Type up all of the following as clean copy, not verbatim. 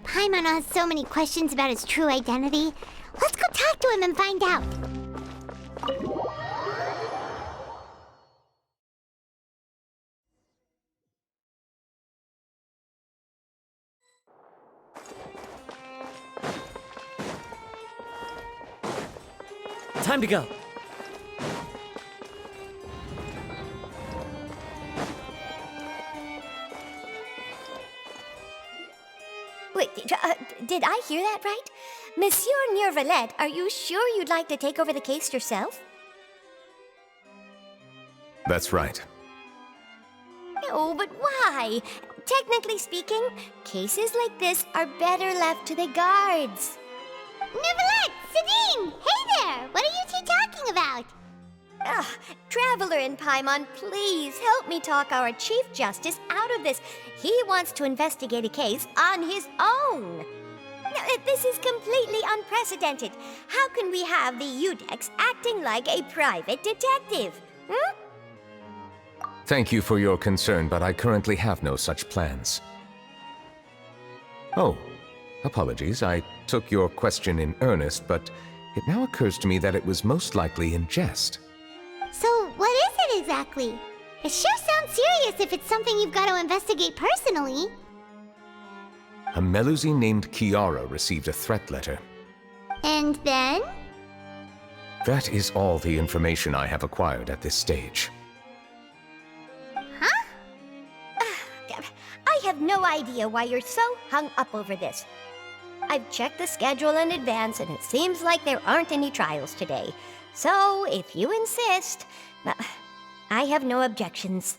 Paimon has so many questions about his true identity. Let's go talk to him and find out. Time to go. Wait, did I hear that right? Monsieur Nervalet, are you sure you'd like to take over the case yourself? That's right. Oh, but why? Technically speaking, cases like this are better left to the guards. Neverlet! Sidine! Hey there! What are you two talking about? Traveler in Paimon, please help me talk our Chief Justice out of this. He wants to investigate a case on his own. Now, this is completely unprecedented. How can we have the Udex acting like a private detective? Hmm? Thank you for your concern, but I currently have no such plans. Oh, apologies. I took your question in earnest, but it now occurs to me that it was most likely in jest. So, what is it exactly? It sure sounds serious if it's something you've got to investigate personally. A Melusine named Kiara received a threat letter. And then? That is all the information I have acquired at this stage. Huh? I have no idea why you're so hung up over this. I've checked the schedule in advance, and it seems like there aren't any trials today. So, if you insist, I have no objections.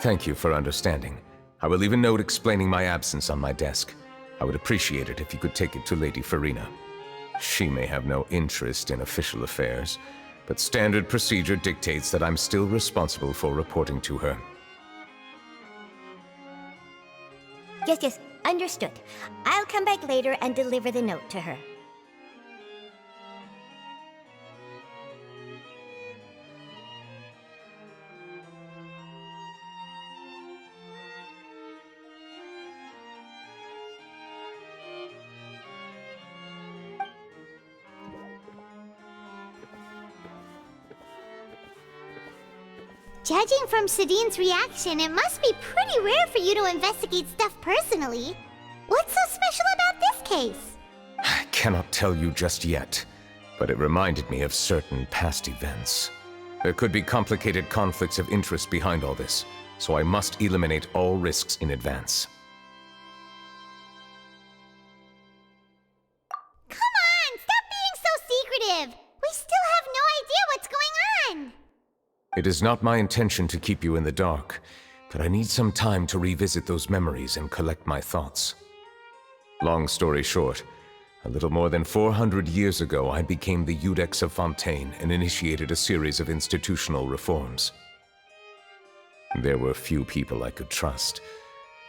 Thank you for understanding. I will leave a note explaining my absence on my desk. I would appreciate it if you could take it to Lady Farina. She may have no interest in official affairs, but standard procedure dictates that I'm still responsible for reporting to her. Yes, understood. I'll come back later and deliver the note to her. Judging from Sidine's reaction, it must be pretty rare for you to investigate stuff personally. What's so special about this case? I cannot tell you just yet, but it reminded me of certain past events. There could be complicated conflicts of interest behind all this, so I must eliminate all risks in advance. Come on! Stop being so secretive! We still have no idea what's going on! It is not my intention to keep you in the dark, but I need some time to revisit those memories and collect my thoughts. Long story short, a little more than 400 years ago I became the Udex of Fontaine and initiated a series of institutional reforms. There were few people I could trust,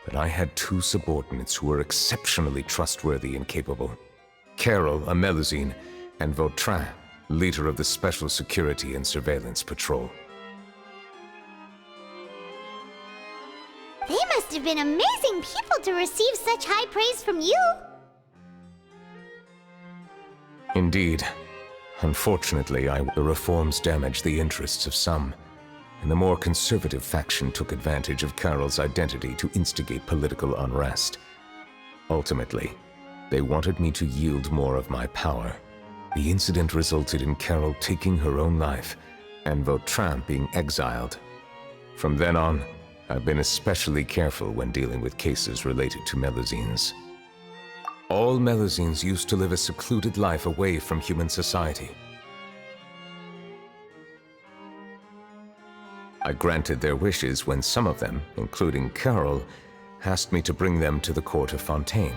but I had two subordinates who were exceptionally trustworthy and capable. Carol, a Melusine, and Vautrin, leader of the Special Security and Surveillance Patrol. They must have been amazing people to receive such high praise from you! Indeed. Unfortunately, the reforms damaged the interests of some, and the more conservative faction took advantage of Carol's identity to instigate political unrest. Ultimately, they wanted me to yield more of my power. The incident resulted in Carol taking her own life, and Vautrin being exiled. From then on, I've been especially careful when dealing with cases related to Melusines. All Melusines used to live a secluded life away from human society. I granted their wishes when some of them, including Carol, asked me to bring them to the court of Fontaine.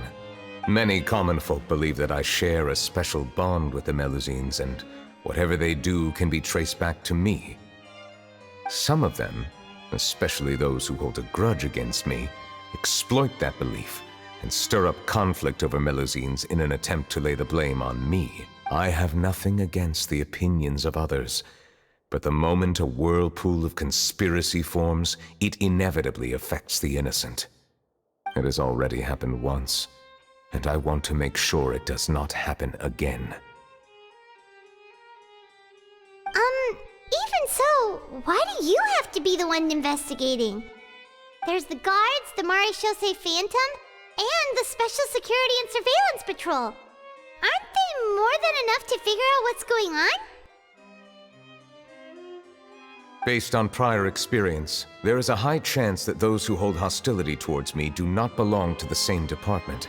Many common folk believe that I share a special bond with the Melusines, and whatever they do can be traced back to me. Some of them, especially those who hold a grudge against me, exploit that belief and stir up conflict over Melusines in an attempt to lay the blame on me. I have nothing against the opinions of others, but the moment a whirlpool of conspiracy forms, it inevitably affects the innocent. It has already happened once, and I want to make sure it does not happen again. Even so, why do you have to be the one investigating? There's the guards, the Marechaussee Phantom, and the Special Security and Surveillance Patrol. Aren't they more than enough to figure out what's going on? Based on prior experience, there is a high chance that those who hold hostility towards me do not belong to the same department.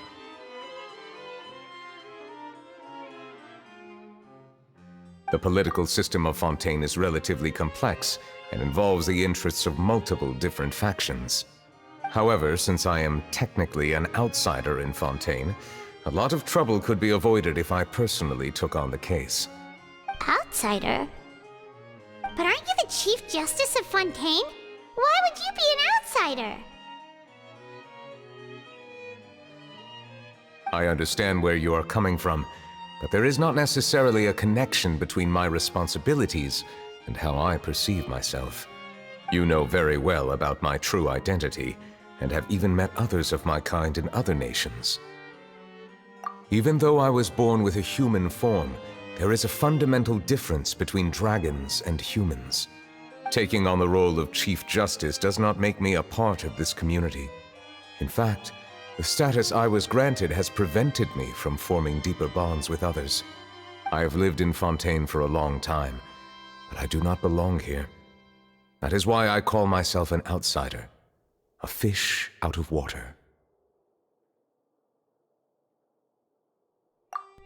The political system of Fontaine is relatively complex and involves the interests of multiple different factions. However, since I am technically an outsider in Fontaine, a lot of trouble could be avoided if I personally took on the case. Outsider? But aren't you the Chief Justice of Fontaine? Why would you be an outsider? I understand where you are coming from, but there is not necessarily a connection between my responsibilities and how I perceive myself. You know very well about my true identity, and have even met others of my kind in other nations. Even though I was born with a human form, there is a fundamental difference between dragons and humans. Taking on the role of Chief Justice does not make me a part of this community. In fact, the status I was granted has prevented me from forming deeper bonds with others. I have lived in Fontaine for a long time, but I do not belong here. That is why I call myself an outsider, a fish out of water.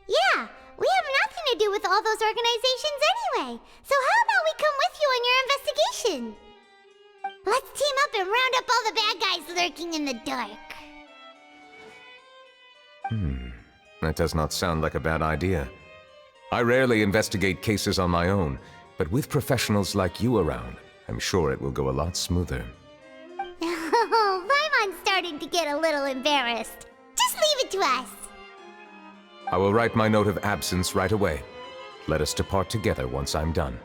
Yeah, we have nothing to do with all those organizations anyway. So how about we come with you on your investigation? Let's team up and round up all the bad guys lurking in the dark. That does not sound like a bad idea. I rarely investigate cases on my own, but with professionals like you around, I'm sure it will go a lot smoother. Oh, Paimon's starting to get a little embarrassed. Just leave it to us. I will write my note of absence right away. Let us depart together once I'm done.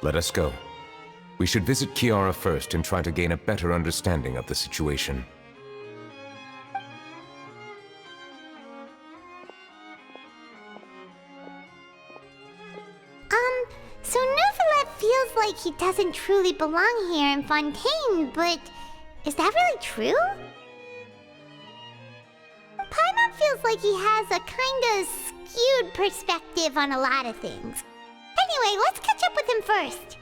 Let us go. We should visit Kiara first and try to gain a better understanding of the situation. So Neuvillette feels like he doesn't truly belong here in Fontaine, but is that really true? Paimon feels like he has a kinda skewed perspective on a lot of things. Anyway, let's catch up with him first.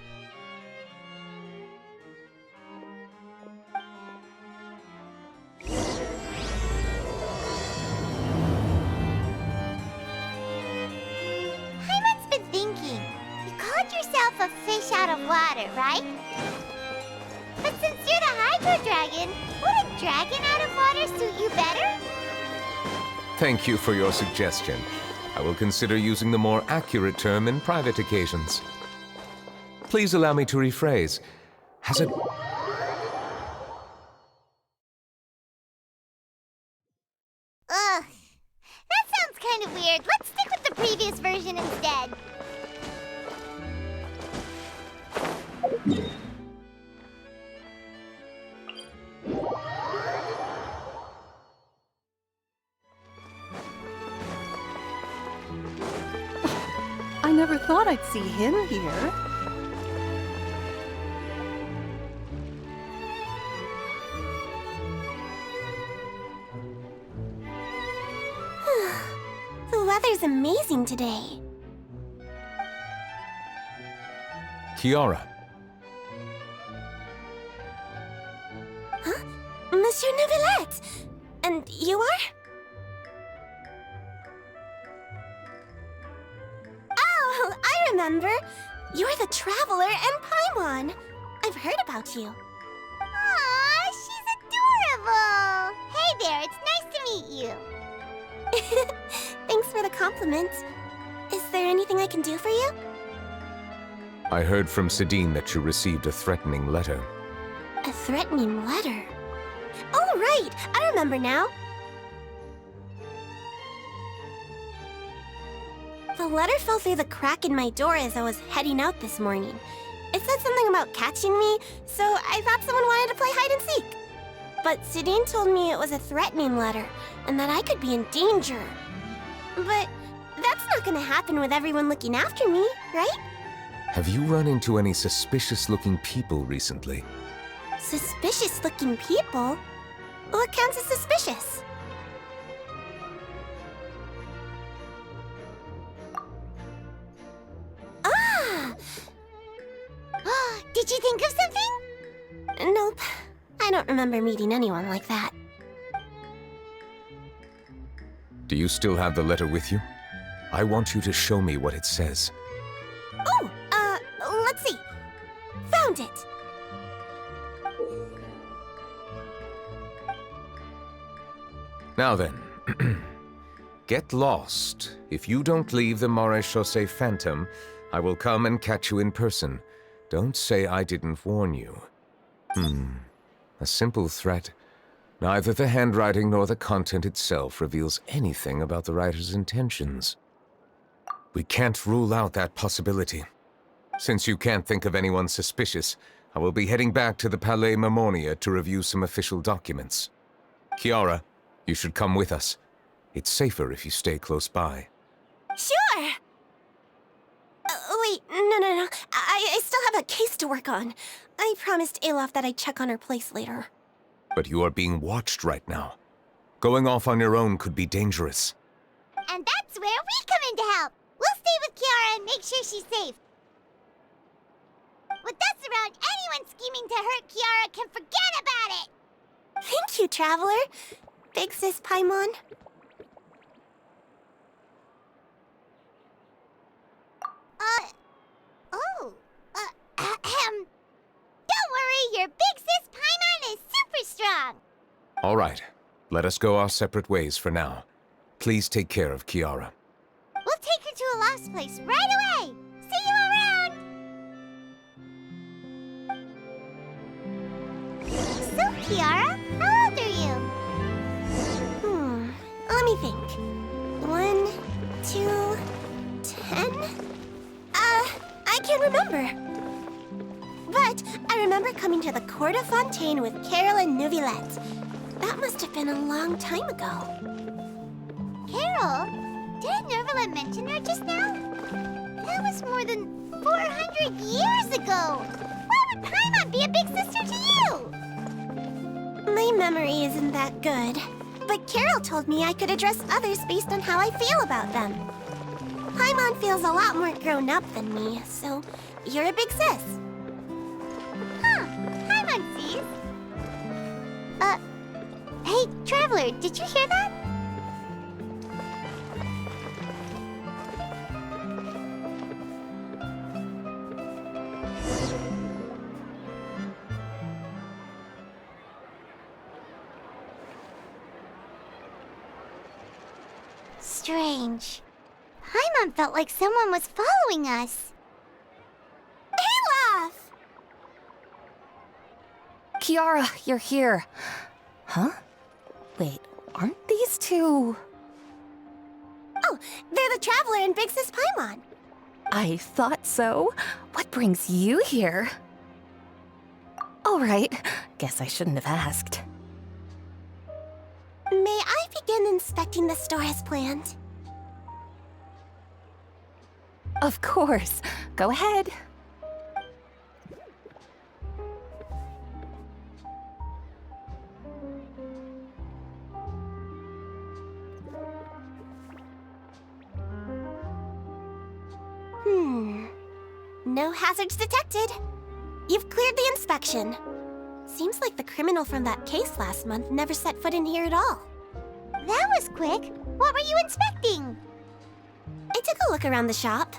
Paimon's been thinking. You called yourself a fish out of water, right? But since you're the Hydro Dragon, would a dragon out of water suit you better? Thank you for your suggestion. I will consider using the more accurate term in private occasions. Please allow me to rephrase. Has it... Ugh. That sounds kind of weird. Let's stick with the previous version instead. I never thought I'd see him here. The weather's amazing today. Kiara. Huh? Monsieur Neuvillette! And you are? Oh, I remember. You're the Traveler and Paimon. I've heard about you. Aw, she's adorable! Hey there, it's nice to meet you. Thanks for the compliment. Is there anything I can do for you? I heard from Sidine that you received a threatening letter. A threatening letter? Oh, right! I remember now. The letter fell through the crack in my door as I was heading out this morning. It said something about catching me, so I thought someone wanted to play hide and seek. But Sidine told me it was a threatening letter, and that I could be in danger. But that's not gonna happen with everyone looking after me, right? Have you run into any suspicious-looking people recently? Suspicious-looking people? What counts as suspicious? Ah! Did you think of something? Nope. I don't remember meeting anyone like that. Do you still have the letter with you? I want you to show me what it says. Oh, let's see. Found it. Now then, get lost. If you don't leave the Maréchaussée Phantom, I will come and catch you in person. Don't say I didn't warn you. A simple threat. Neither the handwriting nor the content itself reveals anything about the writer's intentions. We can't rule out that possibility. Since you can't think of anyone suspicious, I will be heading back to the Palais Mermonia to review some official documents. Kiara, you should come with us. It's safer if you stay close by. Sure! Wait, no. I still have a case to work on. I promised Alof that I'd check on her place later. But you are being watched right now. Going off on your own could be dangerous. And that's where we come in to help. We'll stay with Kiara and make sure she's safe. With us around, anyone scheming to hurt Kiara can forget about it! Thank you, Traveler. Big Sis Paimon. Don't worry, your big sis Paimon is super strong! All right, let us go our separate ways for now. Please take care of Kiara. We'll take her to a lost place right away! See you around! So, Kiara, how old are you? Let me think. 1, 2, 10? I can't remember. But I remember coming to the Court of Fontaine with Carol and Neuvillette. That must have been a long time ago. Carol? Didn't Neuvillette mention her just now? That was more than 400 years ago! Why would Paimon be a big sister to you? My memory isn't that good. But Carol told me I could address others based on how I feel about them. Paimon feels a lot more grown up than me, so you're a big sis. Huh, Paimon sees. Hey, Traveler, did you hear that? Strange. Paimon felt like someone was following us. Alof! Kiara, you're here. Huh? Wait, aren't these two... Oh, they're the Traveler and Big Sis Paimon. I thought so. What brings you here? All right, guess I shouldn't have asked. May I begin inspecting the store as planned? Of course. Go ahead. No hazards detected. You've cleared the inspection. Seems like the criminal from that case last month never set foot in here at all. That was quick. What were you inspecting? I took a look around the shop.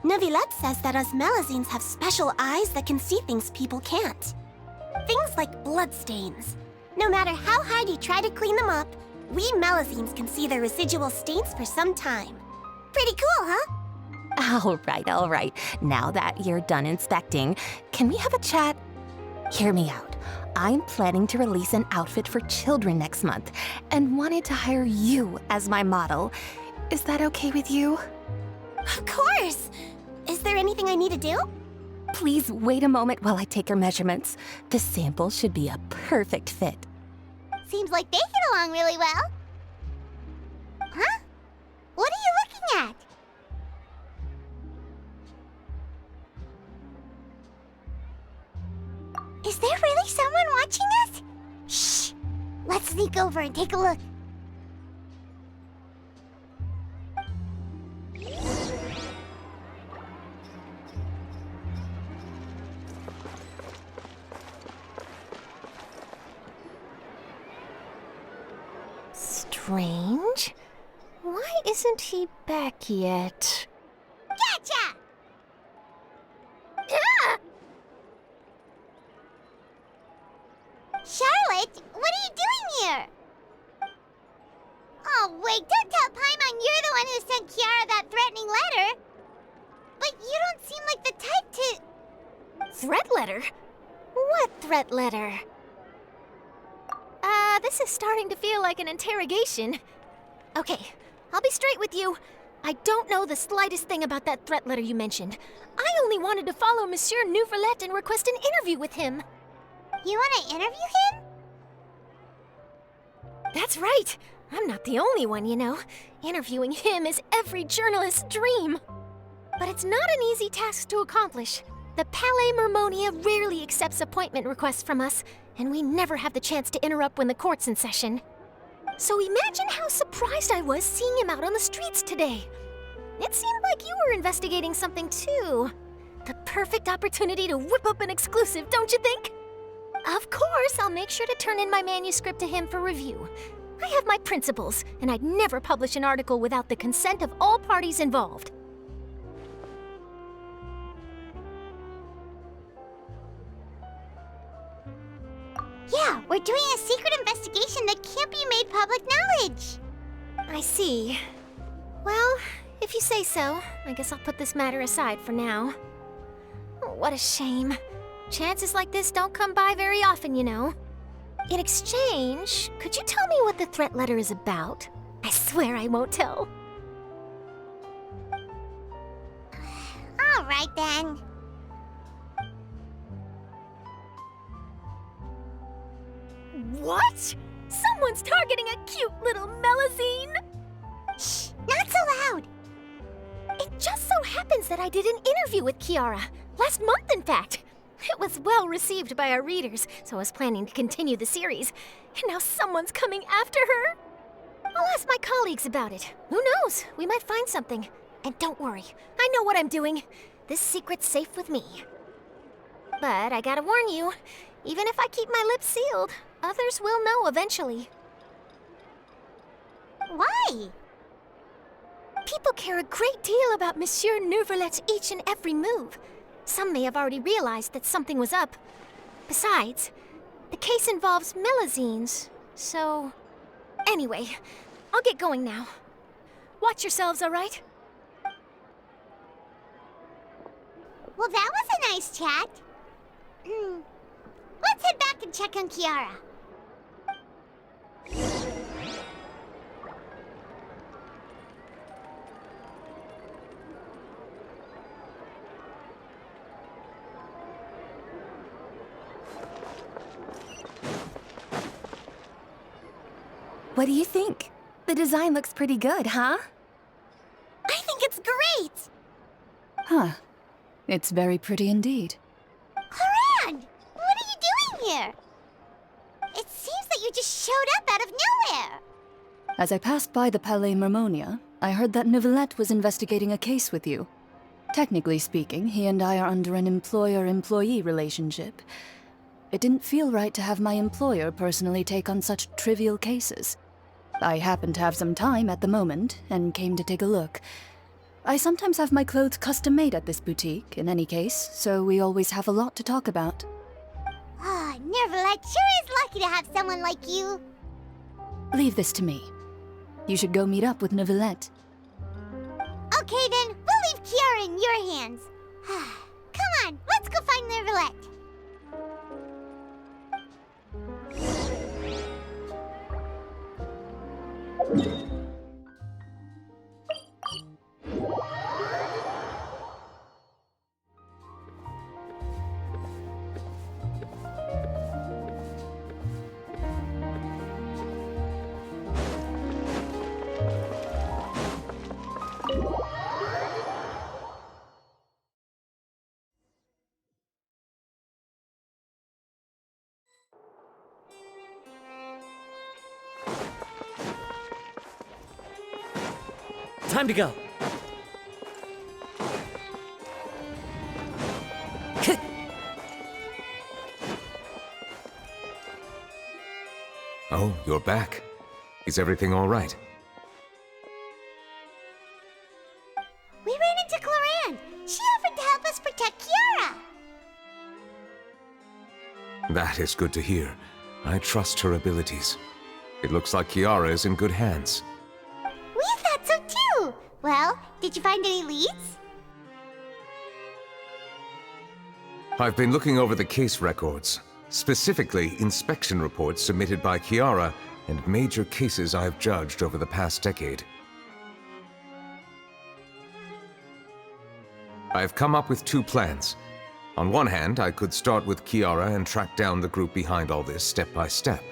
Neuvillette says that us Melazines have special eyes that can see things people can't. Things like bloodstains. No matter how hard you try to clean them up, we Melazines can see the residual stains for some time. Pretty cool, huh? All right. Now that you're done inspecting, can we have a chat? Hear me out. I'm planning to release an outfit for children next month and wanted to hire you as my model. Is that okay with you? Of course! Is there anything I need to do? Please wait a moment while I take your measurements. The sample should be a perfect fit. Seems like they get along really well. Huh? What are you looking at? Is there really someone watching us? Shh! Let's sneak over and take a look. Strange. Why isn't he back yet? Gotcha! Ah! Charlotte, what are you doing here? Oh, wait, don't tell Paimon you're the one who sent Kiara that threatening letter. But you don't seem like the type to... Threat letter? What threat letter? This is starting to feel like an interrogation. Okay, I'll be straight with you. I don't know the slightest thing about that threat letter you mentioned. I only wanted to follow Monsieur Neuvillette and request an interview with him. You want to interview him? That's right. I'm not the only one, you know. Interviewing him is every journalist's dream. But it's not an easy task to accomplish. The Palais Mermonia rarely accepts appointment requests from us, and we never have the chance to interrupt when the court's in session. So imagine how surprised I was seeing him out on the streets today. It seemed like you were investigating something too. The perfect opportunity to whip up an exclusive, don't you think? Of course, I'll make sure to turn in my manuscript to him for review. I have my principles, and I'd never publish an article without the consent of all parties involved. Yeah, we're doing a secret investigation that can't be made public knowledge. I see. Well, if you say so, I guess I'll put this matter aside for now. Oh, what a shame. Chances like this don't come by very often, you know. In exchange, could you tell me what the threat letter is about? I swear I won't tell. All right, then. What? Someone's targeting a cute little Melazine? Shh, not so loud. It just so happens that I did an interview with Kiara. Last month, in fact. It was well received by our readers, so I was planning to continue the series. And now someone's coming after her. I'll ask my colleagues about it. Who knows? We might find something. And don't worry, I know what I'm doing. This secret's safe with me. But I gotta warn you, even if I keep my lips sealed, others will know eventually. Why? People care a great deal about Monsieur Neuvillette's each and every move. Some may have already realized that something was up. Besides, the case involves Melazines, so... Anyway, I'll get going now. Watch yourselves, all right? Well, that was a nice chat. Let's head back and check on Kiara. What do you think? The design looks pretty good, huh? I think it's great! Huh. It's very pretty indeed. Haran! What are you doing here? It seems that you just showed up out of nowhere. As I passed by the Palais Mermonia, I heard that Neuvillette was investigating a case with you. Technically speaking, he and I are under an employer-employee relationship. It didn't feel right to have my employer personally take on such trivial cases. I happened to have some time at the moment and came to take a look. I sometimes have my clothes custom made at this boutique, in any case, so we always have a lot to talk about. Ah, Nervalette sure is lucky to have someone like you. Leave this to me. You should go meet up with Neuvillette. Okay then, we'll leave Kiara in your hands. Come on, let's go find Nervalette. Time to go. Oh, you're back. Is everything all right? We ran into Cloran. She offered to help us protect Kiara. That is good to hear. I trust her abilities. It looks like Kiara is in good hands. We thought so too. Well, did you find any leads? I've been looking over the case records, specifically inspection reports submitted by Kiara and major cases I've judged over the past decade. I've come up with two plans. On one hand, I could start with Kiara and track down the group behind all this step by step.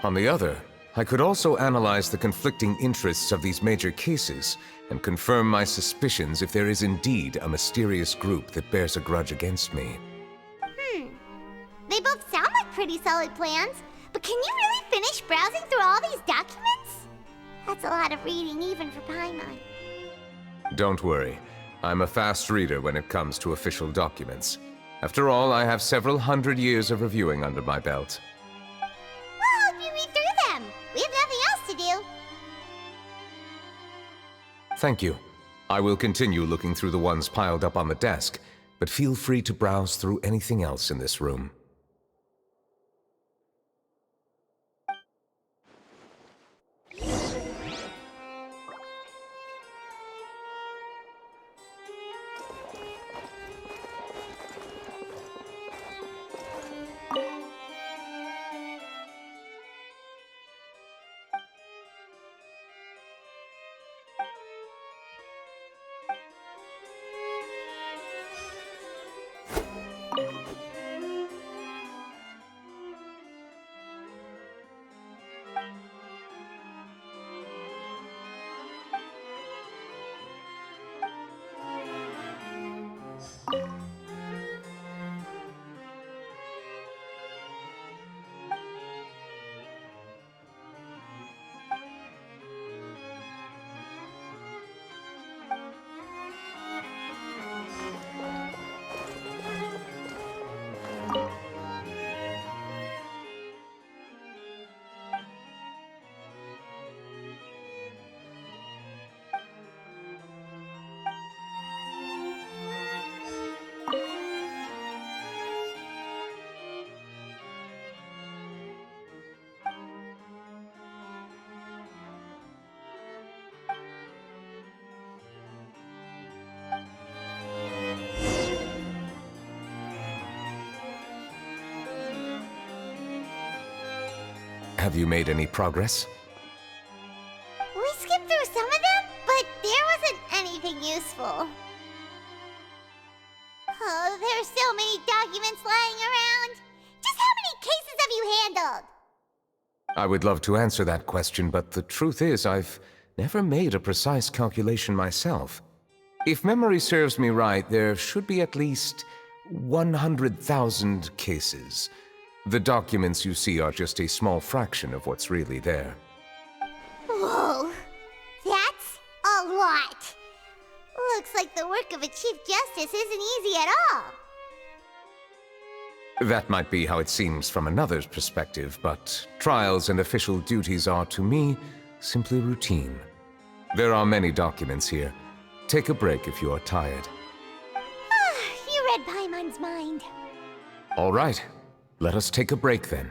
On the other, I could also analyze the conflicting interests of these major cases and confirm my suspicions if there is indeed a mysterious group that bears a grudge against me. They both sound like pretty solid plans, but can you really finish browsing through all these documents? That's a lot of reading even for Paimon. Don't worry. I'm a fast reader when it comes to official documents. After all, I have several hundred years of reviewing under my belt. We'll help you read through them. We have nothing else to do. Thank you. I will continue looking through the ones piled up on the desk, but feel free to browse through anything else in this room. Have you made any progress? We skipped through some of them, but there wasn't anything useful. Oh, there's so many documents lying around. Just how many cases have you handled? I would love to answer that question, but the truth is I've never made a precise calculation myself. If memory serves me right, there should be at least 100,000 cases. The documents you see are just a small fraction of what's really there. Whoa, that's a lot. Looks like the work of a Chief Justice isn't easy at all. That might be how it seems from another's perspective, but trials and official duties are, to me, simply routine. There are many documents here. take a break if you are tired. You read Paimon's mind. All right, let us take a break then.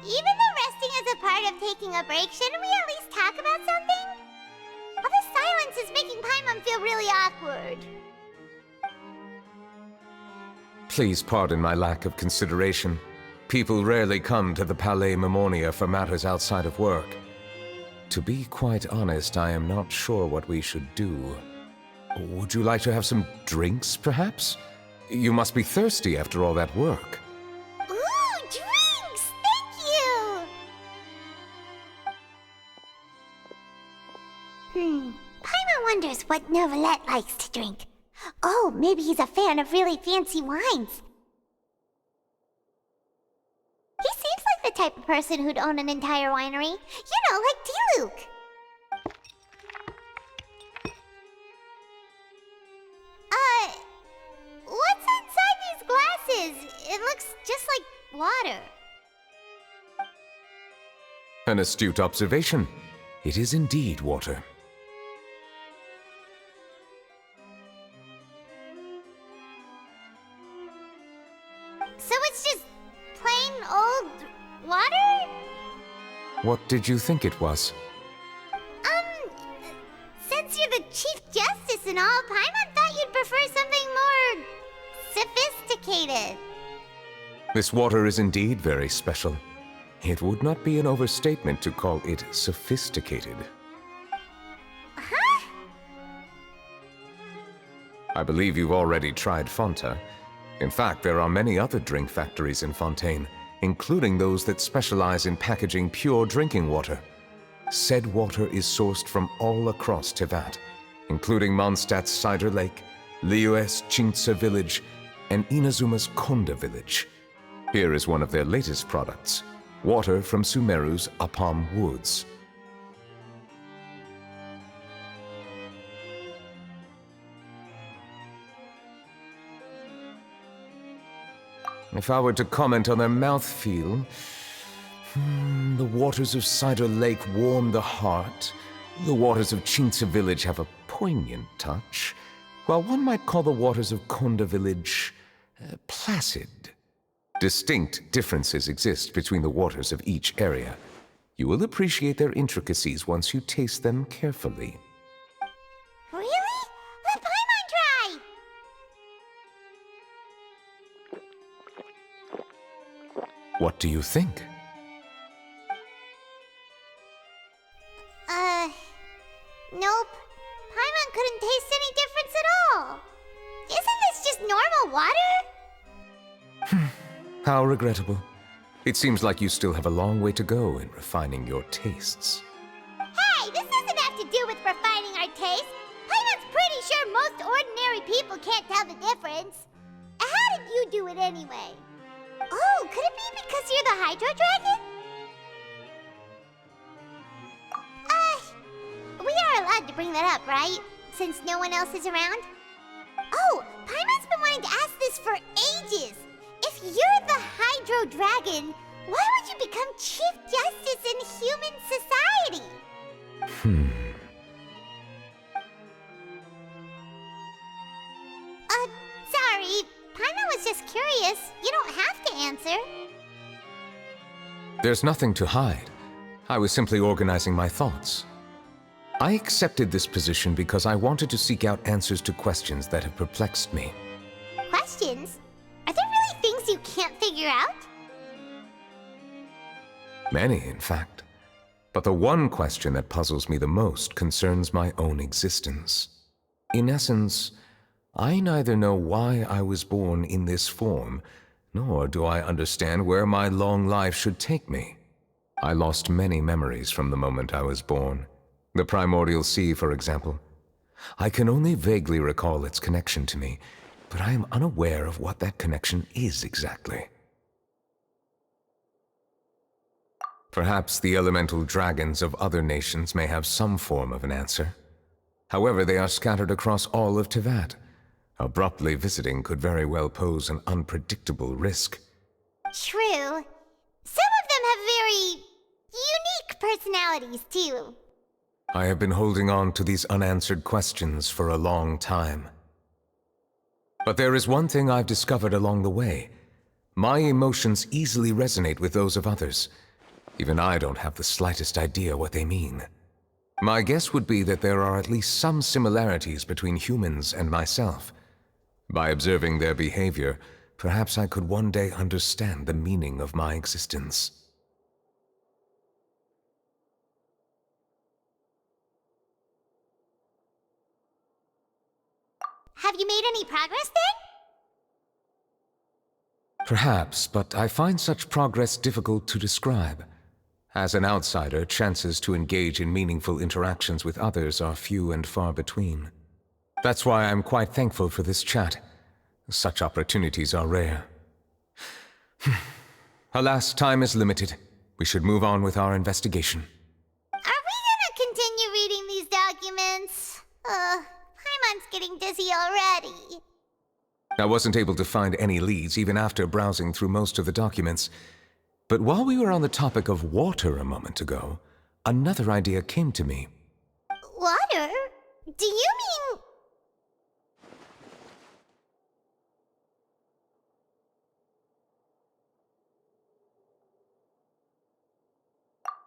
Even though resting is a part of taking a break, shouldn't we at least talk about something? All this silence is making Paimon feel really awkward. Please pardon my lack of consideration. People rarely come to the Palais Mermonia for matters outside of work. To be quite honest, I am not sure what we should do. Would you like to have some drinks, perhaps? You must be thirsty after all that work. Ooh, drinks! Thank you! Paimon wonders what Novelette likes to drink. Oh, maybe he's a fan of really fancy wines. He seems like the type of person who'd own an entire winery. You know, like Diluc. What's inside these glasses? It looks just like water. An astute observation. It is indeed water. So it's just plain old water? What did you think it was? Since you're the Chief Justice and all, Paimon thought you'd prefer something more sophisticated. This water is indeed very special. It would not be an overstatement to call it sophisticated. Huh? I believe you've already tried Fonta. In fact, there are many other drink factories in Fontaine, including those that specialize in packaging pure drinking water. Said water is sourced from all across Tevat, including Mondstadt's Cider Lake, Liyue's Chingtsa Village, and Inazuma's Konda Village. Here is one of their latest products, water from Sumeru's Apam Woods. If I were to comment on their mouthfeel, the waters of Cider Lake warm the heart. The waters of Chingtsa Village have a poignant touch, while one might call the waters of Konda Village placid. Distinct differences exist between the waters of each area. You will appreciate their intricacies once you taste them carefully. Really? Let Paimon try! What do you think? Nope. Paimon couldn't taste any difference at all. Isn't this just normal water? How regrettable. It seems like you still have a long way to go in refining your tastes. Hey, this doesn't have to do with refining our taste. Paimon's pretty sure most ordinary people can't tell the difference. How did you do it anyway? Oh, could it be because you're the Hydro Dragon? We are allowed to bring that up, right? Since no one else is around? Oh, Paimon's been wanting to ask this for ages! If you're the Hydro Dragon, why would you become Chief Justice in human society? Sorry. Paimon was just curious. You don't have to answer. There's nothing to hide. I was simply organizing my thoughts. I accepted this position because I wanted to seek out answers to questions that have perplexed me. Questions? Are there really things you can't figure out? Many, in fact. But the one question that puzzles me the most concerns my own existence. In essence, I neither know why I was born in this form, nor do I understand where my long life should take me. I lost many memories from the moment I was born. The primordial sea, for example. I can only vaguely recall its connection to me, but I am unaware of what that connection is exactly. Perhaps the elemental dragons of other nations may have some form of an answer. However, they are scattered across all of Tevat. Abruptly visiting could very well pose an unpredictable risk. True. Some of them have very unique personalities, too. I have been holding on to these unanswered questions for a long time. But there is one thing I've discovered along the way. My emotions easily resonate with those of others. Even I don't have the slightest idea what they mean. My guess would be that there are at least some similarities between humans and myself. By observing their behavior, perhaps I could one day understand the meaning of my existence. Have you made any progress then? Perhaps, but I find such progress difficult to describe. As an outsider, chances to engage in meaningful interactions with others are few and far between. That's why I'm quite thankful for this chat. Such opportunities are rare. Alas, time is limited. We should move on with our investigation. Are we gonna continue reading these documents? Paimon's getting dizzy already. I wasn't able to find any leads even after browsing through most of the documents. But while we were on the topic of water a moment ago, another idea came to me. Water? Do you mean...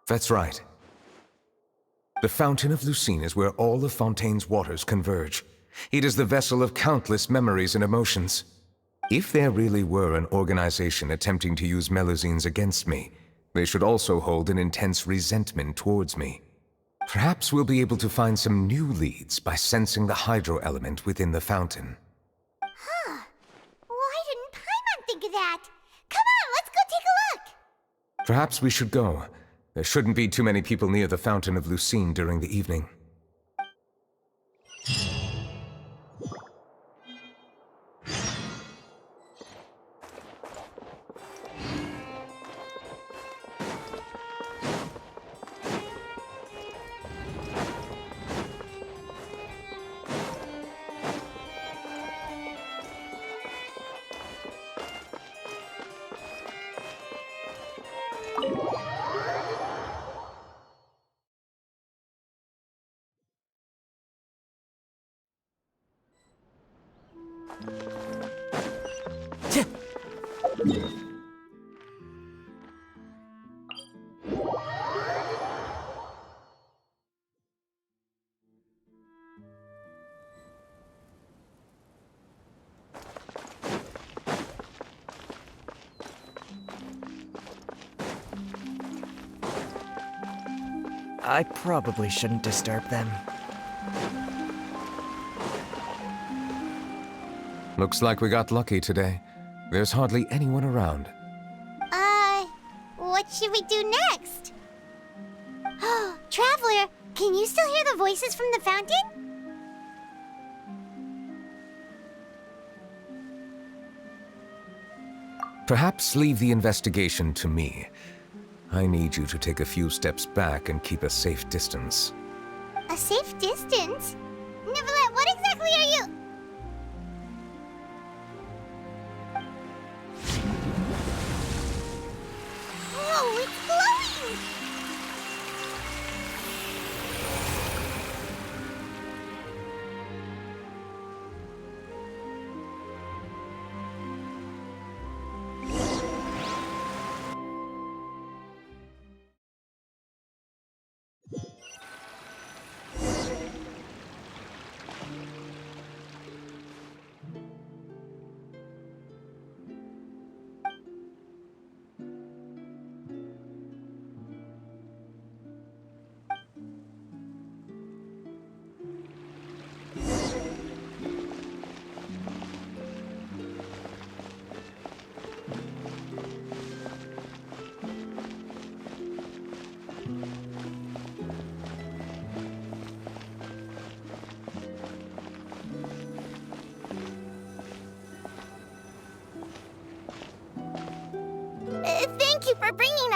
That's right. The Fountain of Lucine is where all of Fontaine's waters converge. It is the vessel of countless memories and emotions. If there really were an organization attempting to use Melusines against me, they should also hold an intense resentment towards me. Perhaps we'll be able to find some new leads by sensing the hydro element within the fountain. Huh. Why didn't Paimon think of that? Come on, let's go take a look! Perhaps we should go. There shouldn't be too many people near the Fountain of Lucine during the evening. I probably shouldn't disturb them. Looks like we got lucky today. There's hardly anyone around. What should we do next? Oh, Traveler, can you still hear the voices from the fountain? Perhaps leave the investigation to me. I need you to take a few steps back and keep a safe distance. A safe distance? Nicolette, what exactly are you... Whoa, it's glowing!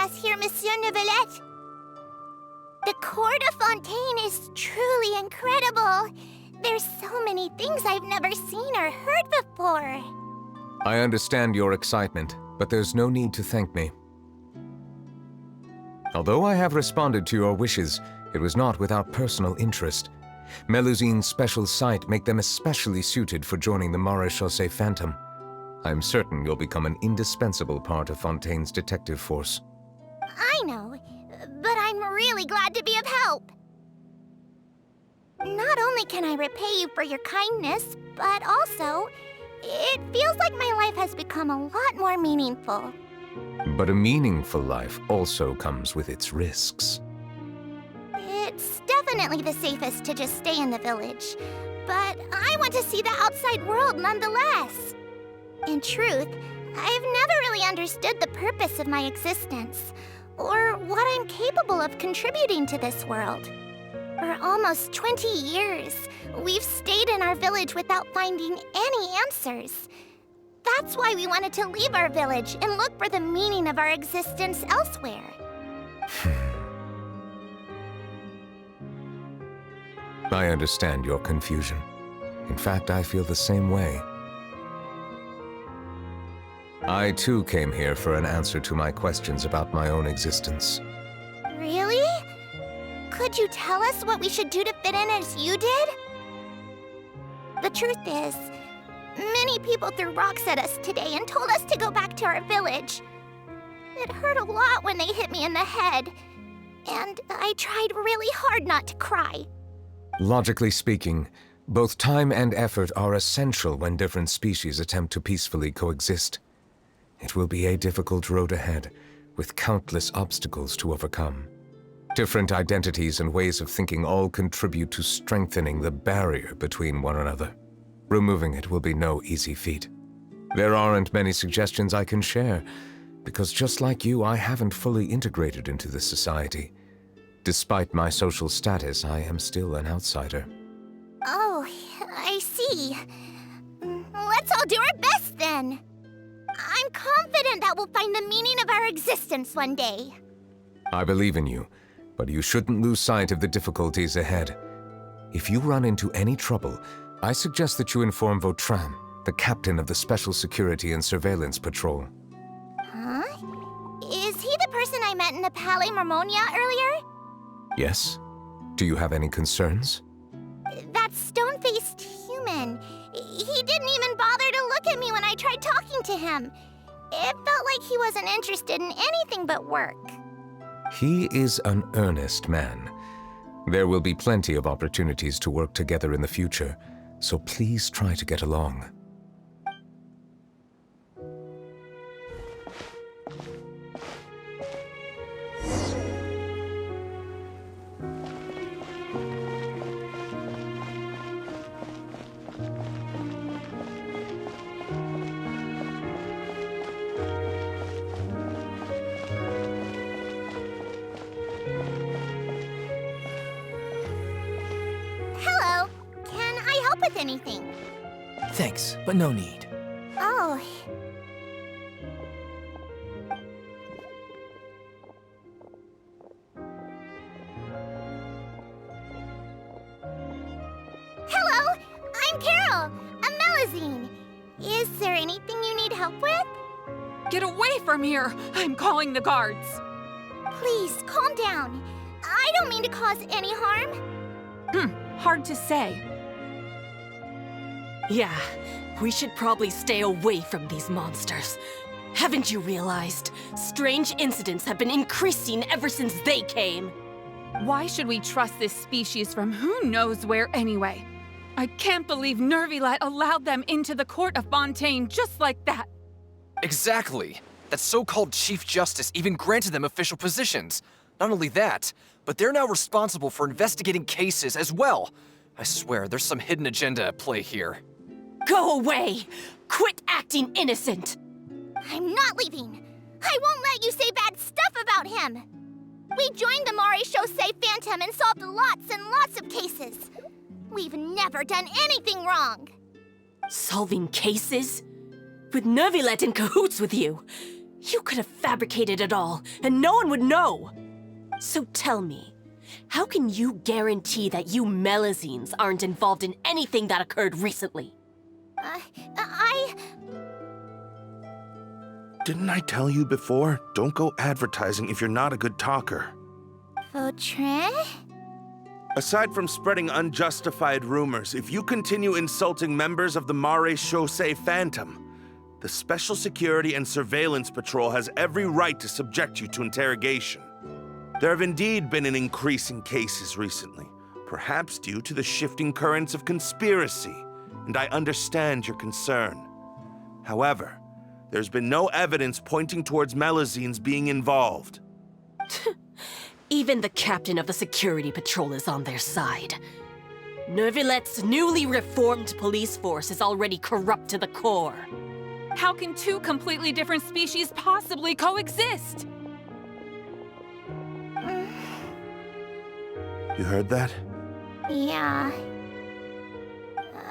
us here, Monsieur Neuvillette. The Court of Fontaine is truly incredible. There's so many things I've never seen or heard before. I understand your excitement, but there's no need to thank me. Although I have responded to your wishes, it was not without personal interest. Melusine's special sight make them especially suited for joining the Maréchaussée Phantom. I'm certain you'll become an indispensable part of Fontaine's detective force. I know, but I'm really glad to be of help. Not only can I repay you for your kindness, but also, it feels like my life has become a lot more meaningful. But a meaningful life also comes with its risks. It's definitely the safest to just stay in the village, but I want to see the outside world nonetheless. In truth, I've never really understood the purpose of my existence, or what I'm capable of contributing to this world. For almost 20 years, we've stayed in our village without finding any answers. That's why we wanted to leave our village and look for the meaning of our existence elsewhere. I understand your confusion. In fact, I feel the same way. I too came here for an answer to my questions about my own existence. Really? Could you tell us what we should do to fit in as you did? The truth is, many people threw rocks at us today and told us to go back to our village. It hurt a lot when they hit me in the head, and I tried really hard not to cry. Logically speaking, both time and effort are essential when different species attempt to peacefully coexist. It will be a difficult road ahead, with countless obstacles to overcome. Different identities and ways of thinking all contribute to strengthening the barrier between one another. Removing it will be no easy feat. There aren't many suggestions I can share, because just like you, I haven't fully integrated into this society. Despite my social status, I am still an outsider. Oh, I see. Let's all do our best then. I'm confident that we'll find the meaning of our existence one day. I believe in you, but you shouldn't lose sight of the difficulties ahead. If you run into any trouble, I suggest that you inform Vautrin, the captain of the Special Security and Surveillance Patrol. Huh? Is he the person I met in the Palais Marmonia earlier? Yes? Do you have any concerns? That stone-faced human. He didn't even bother to look at me when I tried talking to him. It felt like he wasn't interested in anything but work. He is an earnest man. There will be plenty of opportunities to work together in the future, so please try to get along. Hello. Can I help with anything? Thanks, but no need. Oh. Hello, I'm Carol, a Melusine. Is there anything you need help with? Get away from here! I'm calling the guards! Please, calm down. I don't mean to cause any harm. Hard to say. Yeah, we should probably stay away from these monsters. Haven't you realized? Strange incidents have been increasing ever since they came. Why should we trust this species from who knows where anyway? I can't believe Neuvillette allowed them into the Court of Fontaine just like that. Exactly. That so-called Chief Justice even granted them official positions. Not only that, but they're now responsible for investigating cases as well. I swear, there's some hidden agenda at play here. Go away! Quit acting innocent! I'm not leaving. I won't let you say bad stuff about him. We joined the Maréchaussée Phantom and solved lots and lots of cases. We've never done anything wrong. Solving cases? With Neuvillette in cahoots with you? You could have fabricated it all, and no one would know! So tell me, how can you guarantee that you Melazines aren't involved in anything that occurred recently? Didn't I tell you before? Don't go advertising if you're not a good talker. Vautrin? Aside from spreading unjustified rumors, if you continue insulting members of the Maréchaussée Phantom, the Special Security and Surveillance Patrol has every right to subject you to interrogation. There have indeed been an increase in cases recently, perhaps due to the shifting currents of conspiracy, and I understand your concern. However, there's been no evidence pointing towards Melazines being involved. Even the captain of the security patrol is on their side. Nervilette's newly reformed police force is already corrupt to the core. How can two completely different species possibly coexist? You heard that? Yeah.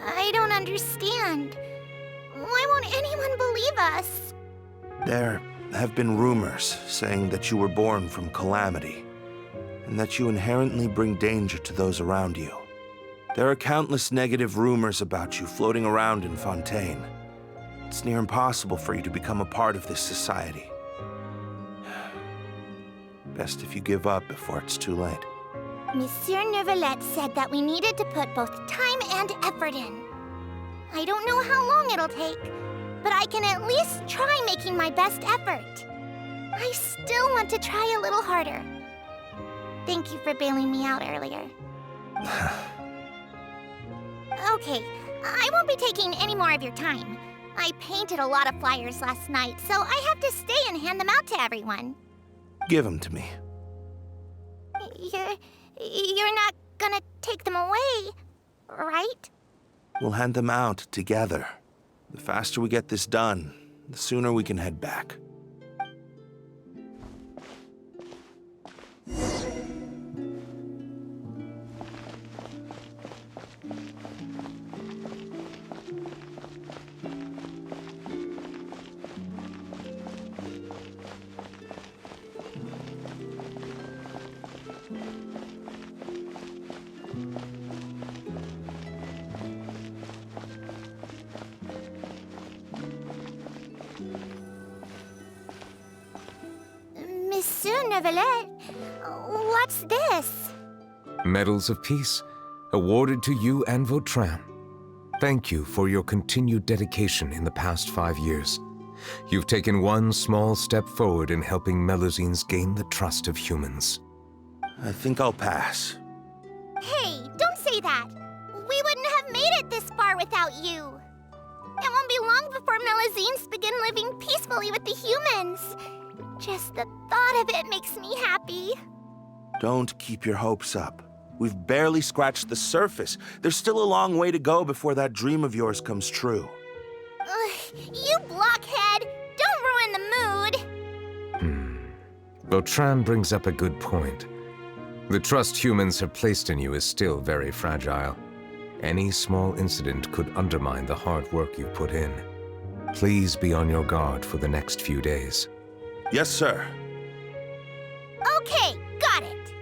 I don't understand. Why won't anyone believe us? There have been rumors saying that you were born from calamity, and that you inherently bring danger to those around you. There are countless negative rumors about you floating around in Fontaine. It's near impossible for you to become a part of this society. Best if you give up before it's too late. Monsieur Nervalette said that we needed to put both time and effort in. I don't know how long it'll take, but I can at least try making my best effort. I still want to try a little harder. Thank you for bailing me out earlier. Okay, I won't be taking any more of your time. I painted a lot of flyers last night, so I have to stay and hand them out to everyone. Give them to me. You're not gonna take them away, right? We'll hand them out together. The faster we get this done, the sooner we can head back. Monsieur Nervalette, what's this? Medals of Peace, awarded to you and Vautrin. Thank you for your continued dedication in the past 5 years. You've taken one small step forward in helping Melazines gain the trust of humans. I think I'll pass. Hey, don't say that. We wouldn't have made it this far without you. It won't be long before Melazines begin living peacefully with the humans. Just the thought of it makes me happy. Don't keep your hopes up. We've barely scratched the surface. There's still a long way to go before that dream of yours comes true. You blockhead! Don't ruin the mood! Vautrin brings up a good point. The trust humans have placed in you is still very fragile. Any small incident could undermine the hard work you've put in. Please be on your guard for the next few days. Yes, sir. Okay, got it.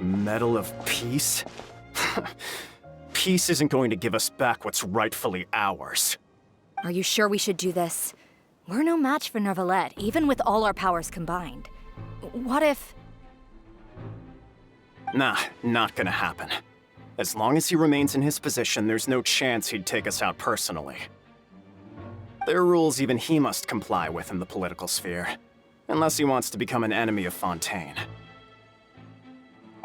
Medal of Peace? Peace isn't going to give us back what's rightfully ours. Are you sure we should do this? We're no match for Nervalette, even with all our powers combined. What if... Nah, not gonna happen. As long as he remains in his position, there's no chance he'd take us out personally. There are rules even he must comply with in the political sphere, unless he wants to become an enemy of Fontaine.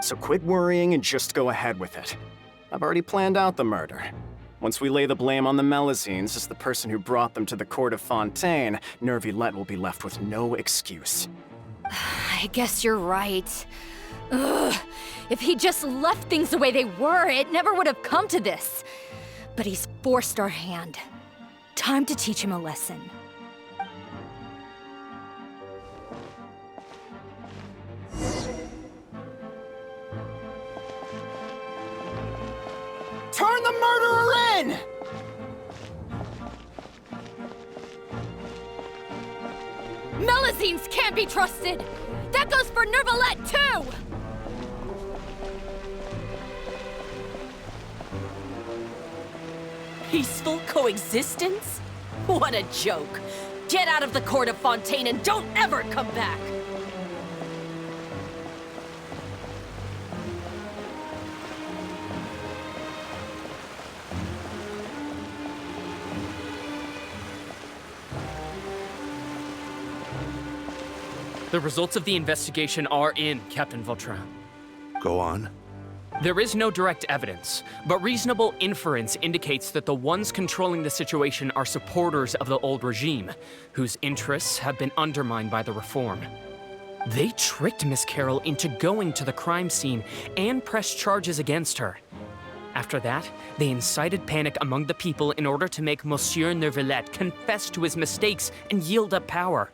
So quit worrying and just go ahead with it. I've already planned out the murder. Once we lay the blame on the Melazines as the person who brought them to the court of Fontaine, Nervilette will be left with no excuse. I guess you're right. Ugh. If he just left things the way they were, it never would have come to this. But he's forced our hand. Time to teach him a lesson. Melazines can't be trusted! That goes for Nervalette, too! Peaceful coexistence? What a joke! Get out of the court of Fontaine and don't ever come back! The results of the investigation are in, Captain Vautrin. Go on. There is no direct evidence, but reasonable inference indicates that the ones controlling the situation are supporters of the old regime, whose interests have been undermined by the reform. They tricked Miss Carroll into going to the crime scene and pressed charges against her. After that, they incited panic among the people in order to make Monsieur Nervalette confess to his mistakes and yield up power.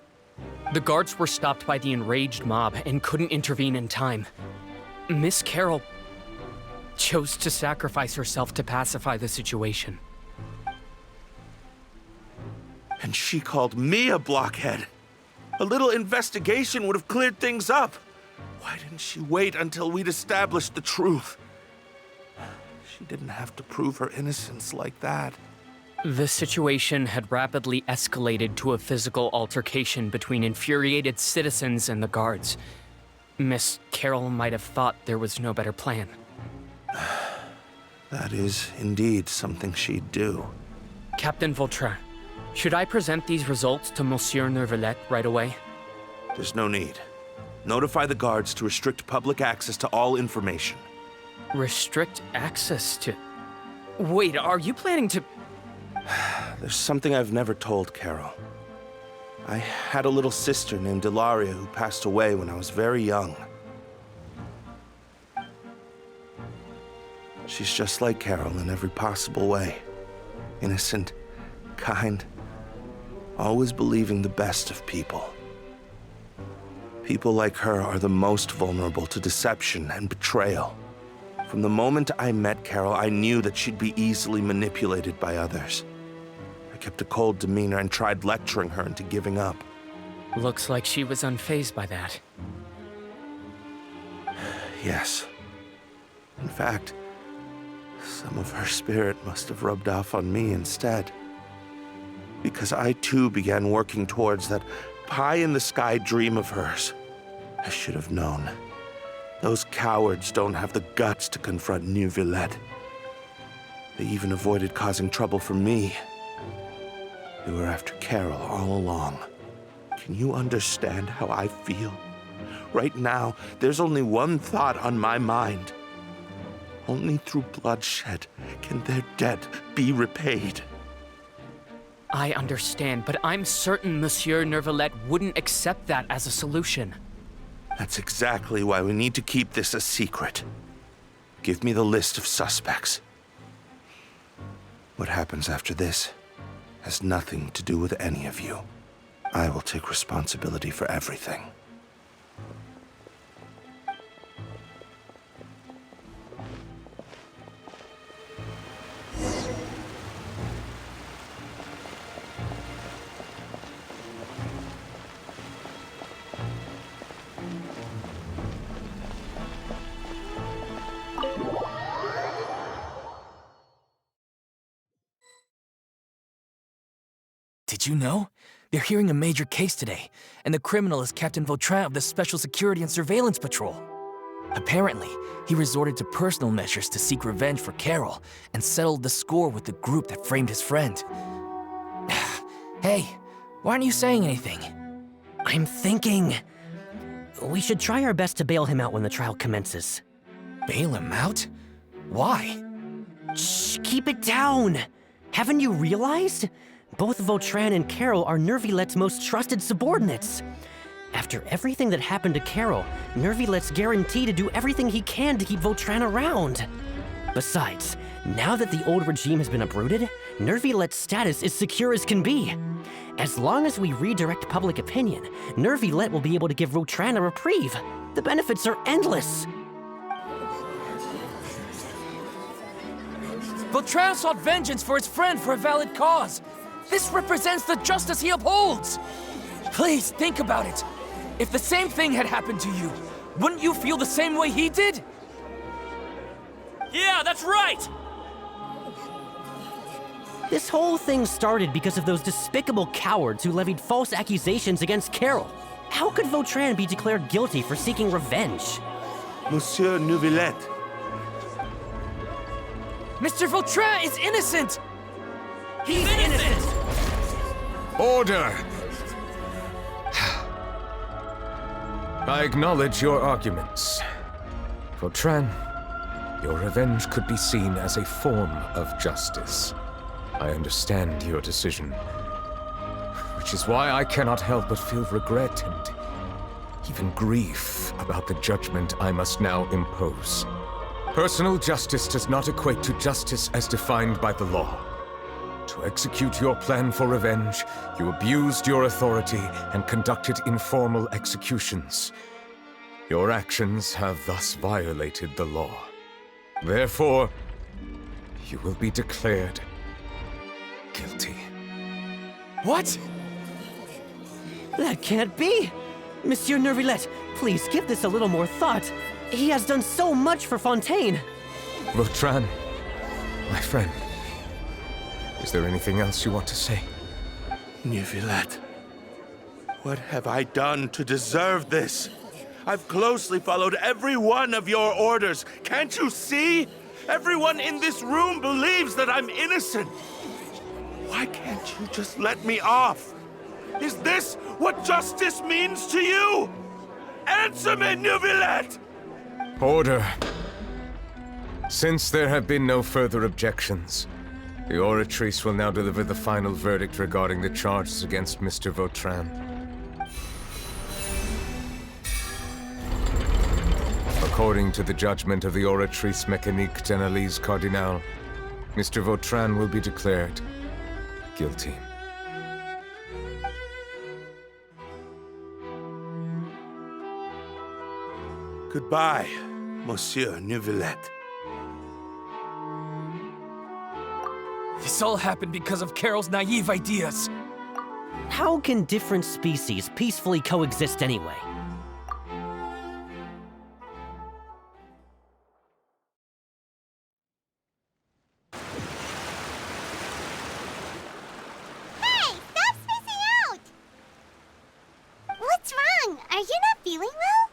The guards were stopped by the enraged mob and couldn't intervene in time. Miss Carroll chose to sacrifice herself to pacify the situation. And she called me a blockhead. A little investigation would have cleared things up. Why didn't she wait until we'd established the truth? She didn't have to prove her innocence like that. The situation had rapidly escalated to a physical altercation between infuriated citizens and the guards. Miss Carroll might have thought there was no better plan. That is indeed something she'd do. Captain Vautrin, should I present these results to Monsieur Nervalette right away? There's no need. Notify the guards to restrict public access to all information. Restrict access to... Wait, are you planning to... There's something I've never told Carol. I had a little sister named Ilaria who passed away when I was very young. She's just like Carol in every possible way. Innocent, kind, always believing the best of people. People like her are the most vulnerable to deception and betrayal. From the moment I met Carol, I knew that she'd be easily manipulated by others. I kept a cold demeanor and tried lecturing her into giving up. Looks like she was unfazed by that. Yes. In fact, some of her spirit must have rubbed off on me instead. Because I too began working towards that pie-in-the-sky dream of hers. I should have known. Those cowards don't have the guts to confront Neuvillette. They even avoided causing trouble for me. They were after Carol all along. Can you understand how I feel? Right now, there's only one thought on my mind. Only through bloodshed can their debt be repaid. I understand, but I'm certain Monsieur Nervalette wouldn't accept that as a solution. That's exactly why we need to keep this a secret. Give me the list of suspects. What happens after this has nothing to do with any of you. I will take responsibility for everything. Did you know? They're hearing a major case today, and the criminal is Captain Vautrin of the Special Security and Surveillance Patrol. Apparently, he resorted to personal measures to seek revenge for Carol and settled the score with the group that framed his friend. Hey, why aren't you saying anything? I'm thinking... we should try our best to bail him out when the trial commences. Bail him out? Why? Shh, keep it down! Haven't you realized? Both Vautrin and Carol are Nervillette's most trusted subordinates. After everything that happened to Carol, Nervillette's guaranteed to do everything he can to keep Vautrin around. Besides, now that the old regime has been uprooted, Nervillette's status is secure as can be. As long as we redirect public opinion, Nervillette will be able to give Vautrin a reprieve. The benefits are endless. Vautrin sought vengeance for his friend for a valid cause. This represents the justice he upholds. Please, think about it. If the same thing had happened to you, wouldn't you feel the same way he did? Yeah, that's right! This whole thing started because of those despicable cowards who levied false accusations against Carol. How could Vautrin be declared guilty for seeking revenge? Monsieur Neuvillette. Mr. Vautrin is innocent! He's innocent! Order! I acknowledge your arguments. Vautrin, your revenge could be seen as a form of justice. I understand your decision, which is why I cannot help but feel regret and even grief about the judgment I must now impose. Personal justice does not equate to justice as defined by the law. To execute your plan for revenge, you abused your authority and conducted informal executions. Your actions have thus violated the law. Therefore, you will be declared guilty. What? That can't be! Monsieur Neuvillette, please give this a little more thought. He has done so much for Fontaine. Vautrin, my friend, is there anything else you want to say? Neuvillette, what have I done to deserve this? I've closely followed every one of your orders. Can't you see? Everyone in this room believes that I'm innocent. Why can't you just let me off? Is this what justice means to you? Answer me, Neuvillette! Order. Since there have been no further objections, the Oratrice will now deliver the final verdict regarding the charges against Mr. Vautrin. According to the judgment of the Oratrice Mécanique d'Analyse Cardinal, Mr. Vautrin will be declared guilty. Goodbye, Monsieur Neuvillette. This all happened because of Carol's naive ideas. How can different species peacefully coexist anyway? Hey, stop spacing out! What's wrong? Are you not feeling well?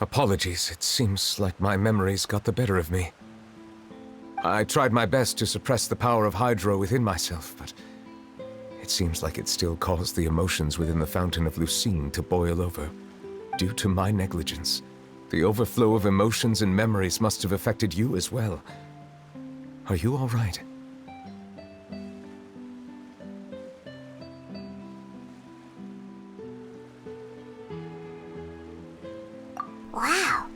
Apologies, it seems like my memories got the better of me. I tried my best to suppress the power of Hydro within myself, but it seems like it still caused the emotions within the Fountain of Lucine to boil over. Due to my negligence, the overflow of emotions and memories must have affected you as well. Are you all right? Wow,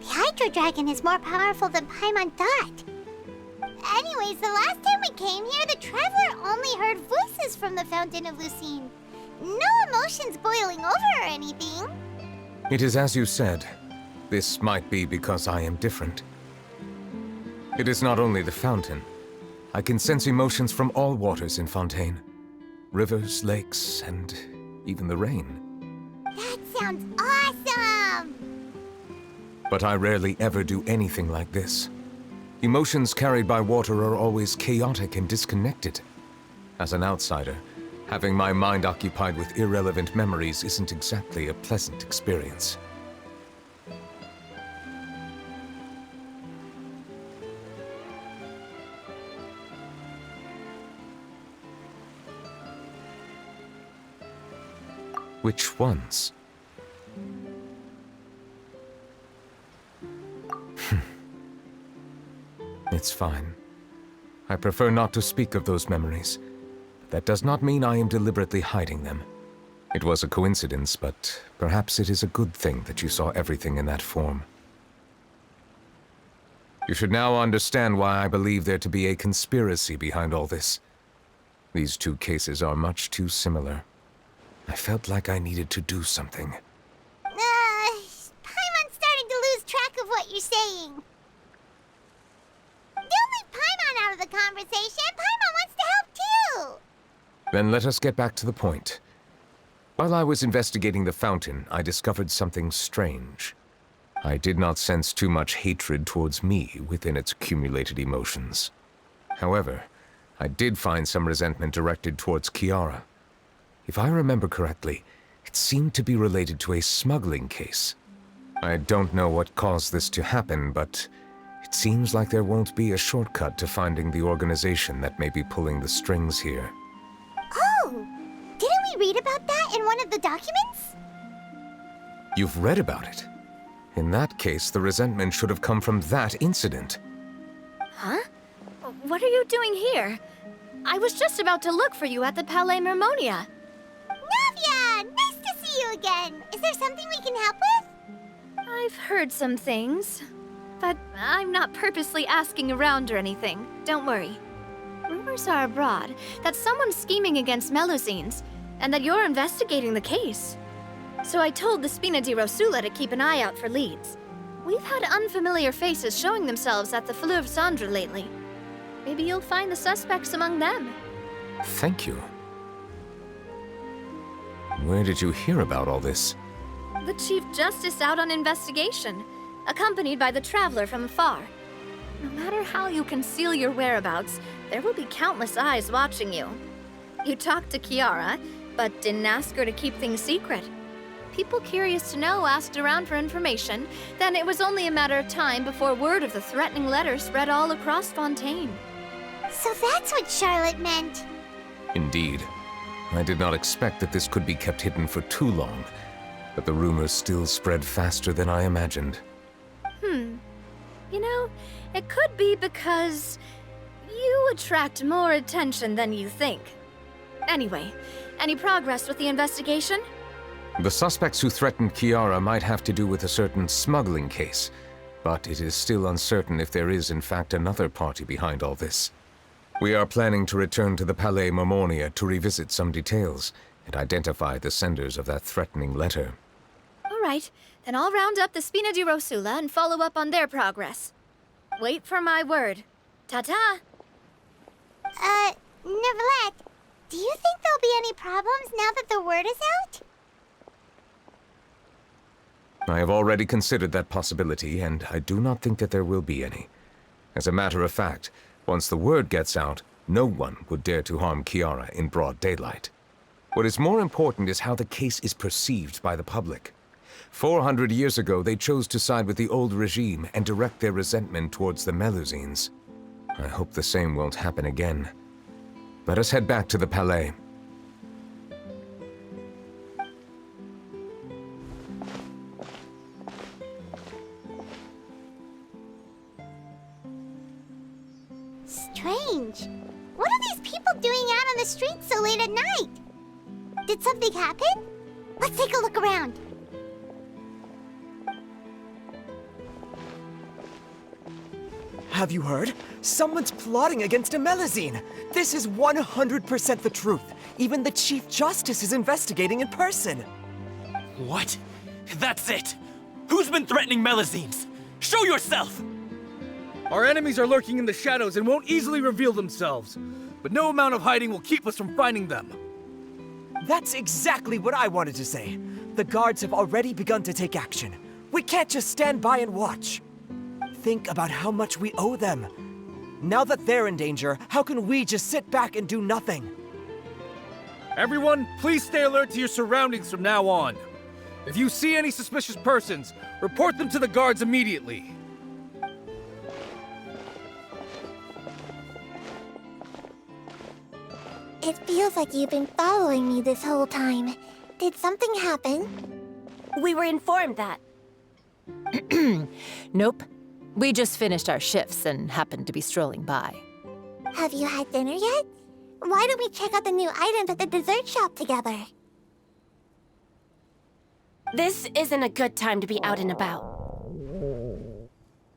the Hydro Dragon is more powerful than Paimon thought. Anyways, the last time we came here, the Traveler only heard voices from the Fountain of Lucine. No emotions boiling over or anything. It is as you said. This might be because I am different. It is not only the fountain. I can sense emotions from all waters in Fontaine. Rivers, lakes, and even the rain. That sounds awesome! But I rarely ever do anything like this. Emotions carried by water are always chaotic and disconnected. As an outsider, having my mind occupied with irrelevant memories isn't exactly a pleasant experience. Which ones? It's fine. I prefer not to speak of those memories. That does not mean I am deliberately hiding them. It was a coincidence, but perhaps it is a good thing that you saw everything in that form. You should now understand why I believe there to be a conspiracy behind all this. These two cases are much too similar. I felt like I needed to do something. Paimon's starting to lose track of what you're saying. Don't leave Paimon out of the conversation. Paimon wants to help too. Then let us get back to the point. While I was investigating the fountain, I discovered something strange. I did not sense too much hatred towards me within its accumulated emotions. However, I did find some resentment directed towards Kiara. If I remember correctly, it seemed to be related to a smuggling case. I don't know what caused this to happen, but it seems like there won't be a shortcut to finding the organization that may be pulling the strings here. Oh! Didn't we read about that in one of the documents? You've read about it? In that case, the resentment should have come from that incident. Huh? What are you doing here? I was just about to look for you at the Palais Mermonia. Navia! Nice to see you again! Is there something we can help with? I've heard some things, but I'm not purposely asking around or anything. Don't worry. Rumors are abroad that someone's scheming against Melusines, and that you're investigating the case. So I told the Spina di Rosula to keep an eye out for leads. We've had unfamiliar faces showing themselves at the Fleuve Cendre lately. Maybe you'll find the suspects among them. Thank you. Where did you hear about all this? The Chief Justice out on investigation, accompanied by the Traveler from afar. No matter how you conceal your whereabouts, there will be countless eyes watching you. You talked to Kiara, but didn't ask her to keep things secret. People curious to know asked around for information, then it was only a matter of time before word of the threatening letter spread all across Fontaine. So that's what Charlotte meant. Indeed. I did not expect that this could be kept hidden for too long, but the rumors still spread faster than I imagined. You know, it could be because you attract more attention than you think. Anyway, any progress with the investigation? The suspects who threatened Kiara might have to do with a certain smuggling case, but it is still uncertain if there is in fact another party behind all this. We are planning to return to the Palais Mermonia to revisit some details and identify the senders of that threatening letter. All right, then I'll round up the Spina di Rosula and follow up on their progress. Wait for my word. Ta-ta! Neverlet, do you think there'll be any problems now that the word is out? I have already considered that possibility, and I do not think that there will be any. As a matter of fact, once the word gets out, no one would dare to harm Kiara in broad daylight. What is more important is how the case is perceived by the public. 400 years ago, they chose to side with the old regime and direct their resentment towards the Melusines. I hope the same won't happen again. Let us head back to the Palais. Strange. What are these people doing out on the street so late at night? Did something happen? Let's take a look around. Have you heard? Someone's plotting against a Melusine. This is 100% the truth. Even the Chief Justice is investigating in person. What? That's it! Who's been threatening Melusines? Show yourself! Our enemies are lurking in the shadows and won't easily reveal themselves. But no amount of hiding will keep us from finding them. That's exactly what I wanted to say. The guards have already begun to take action. We can't just stand by and watch. Think about how much we owe them. Now that they're in danger, how can we just sit back and do nothing? Everyone, please stay alert to your surroundings from now on. If you see any suspicious persons, report them to the guards immediately. It feels like you've been following me this whole time. Did something happen? We were informed that. Nope. We just finished our shifts and happened to be strolling by. Have you had dinner yet? Why don't we check out the new items at the dessert shop together? This isn't a good time to be out and about.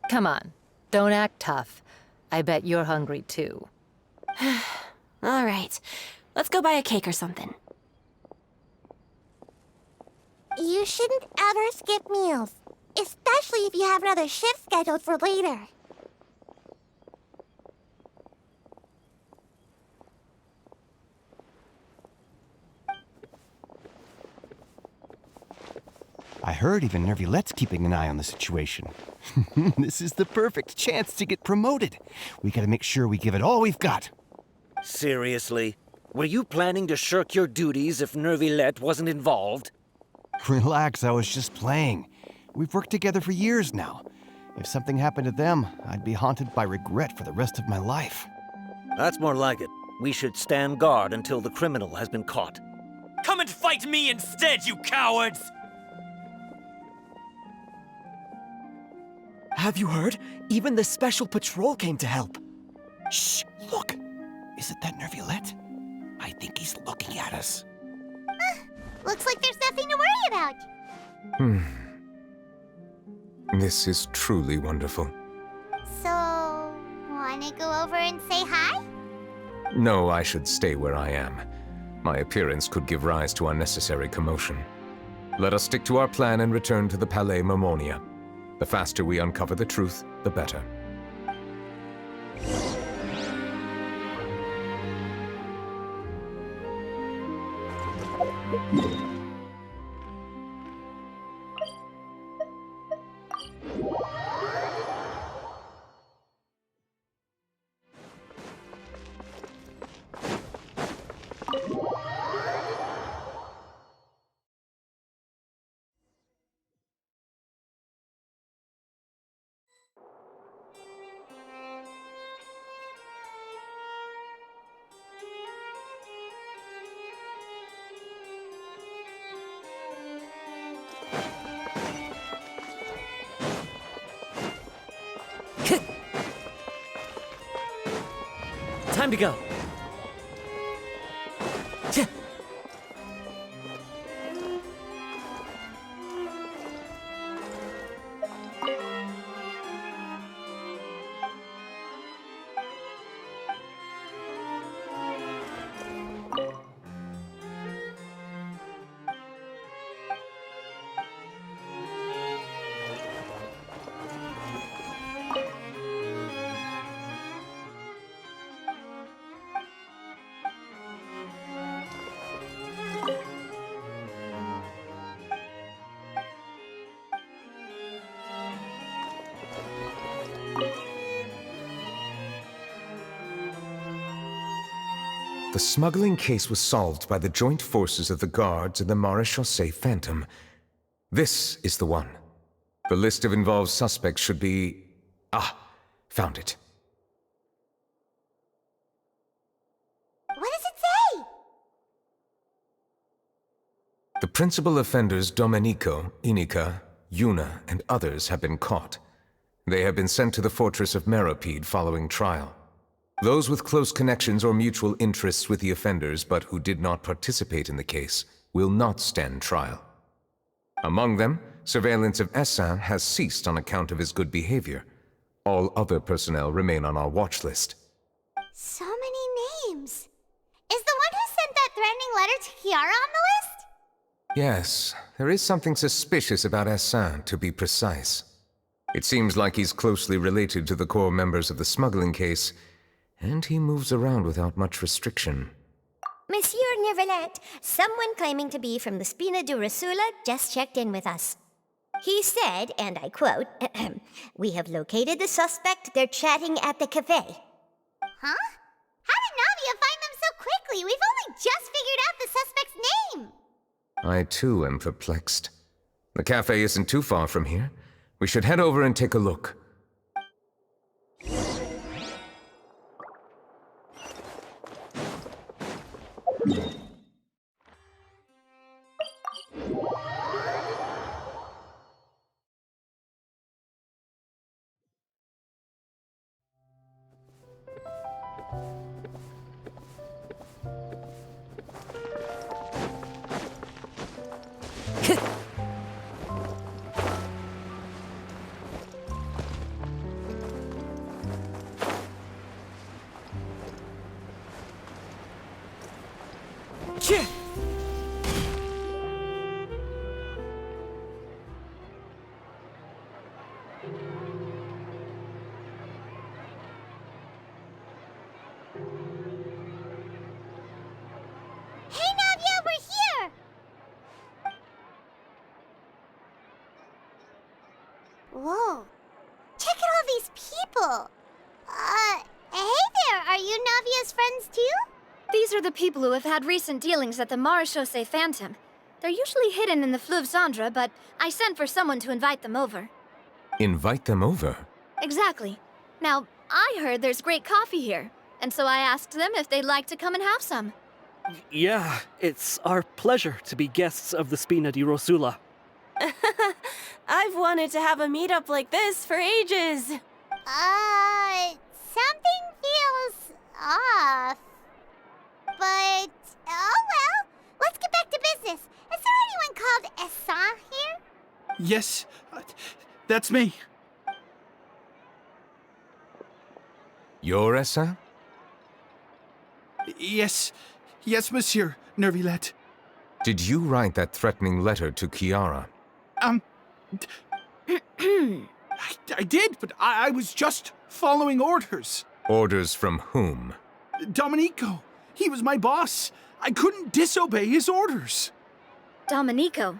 Come on, don't act tough. I bet you're hungry too. All right, let's go buy a cake or something. You shouldn't ever skip meals, especially if you have another shift scheduled for later. I heard even Nervilette's keeping an eye on the situation. This is the perfect chance to get promoted. We gotta make sure we give it all we've got. Seriously? Were you planning to shirk your duties if Nervilette wasn't involved? Relax, I was just playing. We've worked together for years now. If something happened to them, I'd be haunted by regret for the rest of my life. That's more like it. We should stand guard until the criminal has been caught. Come and fight me instead, you cowards! Have you heard? Even the Special Patrol came to help. Shh! Look! Is it that Nervilette? I think he's looking at us. Looks like there's nothing to worry about. This is truly wonderful. So, wanna go over and say hi? No, I should stay where I am. My appearance could give rise to unnecessary commotion. Let us stick to our plan and return to the Palais Mermonia. The faster we uncover the truth, the better. Time to go. The smuggling case was solved by the joint forces of the guards and the Maréchaussée Phantom. This is the one. The list of involved suspects should be... Ah, found it. What does it say? The principal offenders Domenico, Inica, Yuna, and others have been caught. They have been sent to the fortress of Meropide following trial. Those with close connections or mutual interests with the offenders but who did not participate in the case will not stand trial. Among them, surveillance of Essin has ceased on account of his good behavior. All other personnel remain on our watch list. So many names. Is the one who sent that threatening letter to Kiara on the list? Yes, there is something suspicious about Essin, to be precise. It seems like he's closely related to the core members of the smuggling case, and he moves around without much restriction. Monsieur Nervilette, someone claiming to be from the Spina Durasula just checked in with us. He said, and I quote, "We have located the suspect. They're chatting at the cafe." Huh? How did Navia find them so quickly? We've only just figured out the suspect's name. I too am perplexed. The cafe isn't too far from here. We should head over and take a look. cool. Hey there, are you Navia's friends too? These are the people who have had recent dealings at the Marechaussee Phantom. They're usually hidden in the Fleuve Cendre, but I sent for someone to invite them over. Invite them over? Exactly. Now, I heard there's great coffee here, and so I asked them if they'd like to come and have some. Yeah, it's our pleasure to be guests of the Spina di Rosula. I've wanted to have a meetup like this for ages. Something feels off. But, oh well, let's get back to business. Is there anyone called Essan here? Yes, that's me. You're Essa? Yes, monsieur, Nervilette. Did you write that threatening letter to Chiara? I did, but I was just following orders. Orders from whom? Domenico. He was my boss. I couldn't disobey his orders. Domenico?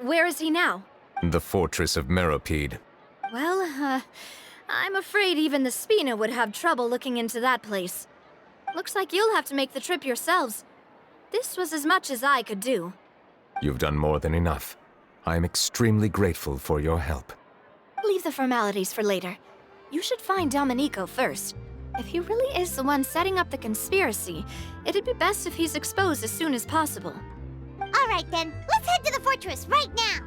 Where is he now? The fortress of Meropide. Well, I'm afraid even the Spina would have trouble looking into that place. Looks like you'll have to make the trip yourselves. This was as much as I could do. You've done more than enough. I am extremely grateful for your help. Leave the formalities for later. You should find Domenico first. If he really is the one setting up the conspiracy, it'd be best if he's exposed as soon as possible. All right then, let's head to the fortress right now.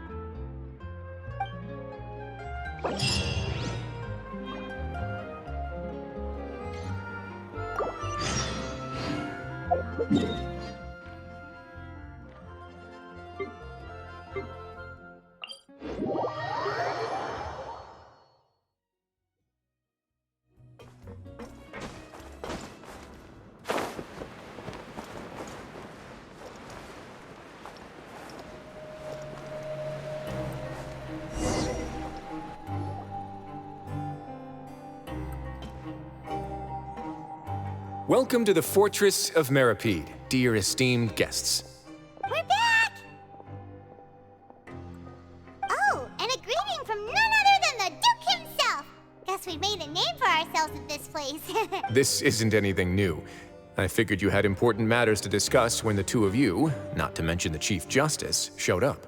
Welcome to the Fortress of Meropide, dear esteemed guests. We're back! Oh, and a greeting from none other than the Duke himself! Guess we made a name for ourselves at this place. This isn't anything new. I figured you had important matters to discuss when the two of you, not to mention the Chief Justice, showed up.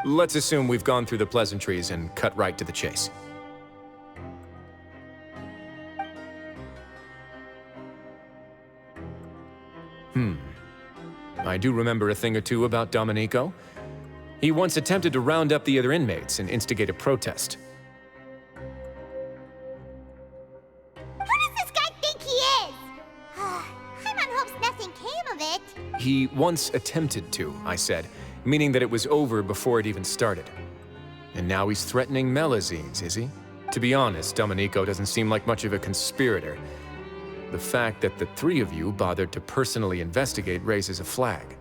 Let's assume we've gone through the pleasantries and cut right to the chase. I do remember a thing or two about Domenico. He once attempted to round up the other inmates and instigate a protest. Who does this guy think he is? Paimon hopes nothing came of it. He once attempted to, I said, meaning that it was over before it even started. And now he's threatening Melazines, is he? To be honest, Domenico doesn't seem like much of a conspirator. The fact that the three of you bothered to personally investigate raises a flag.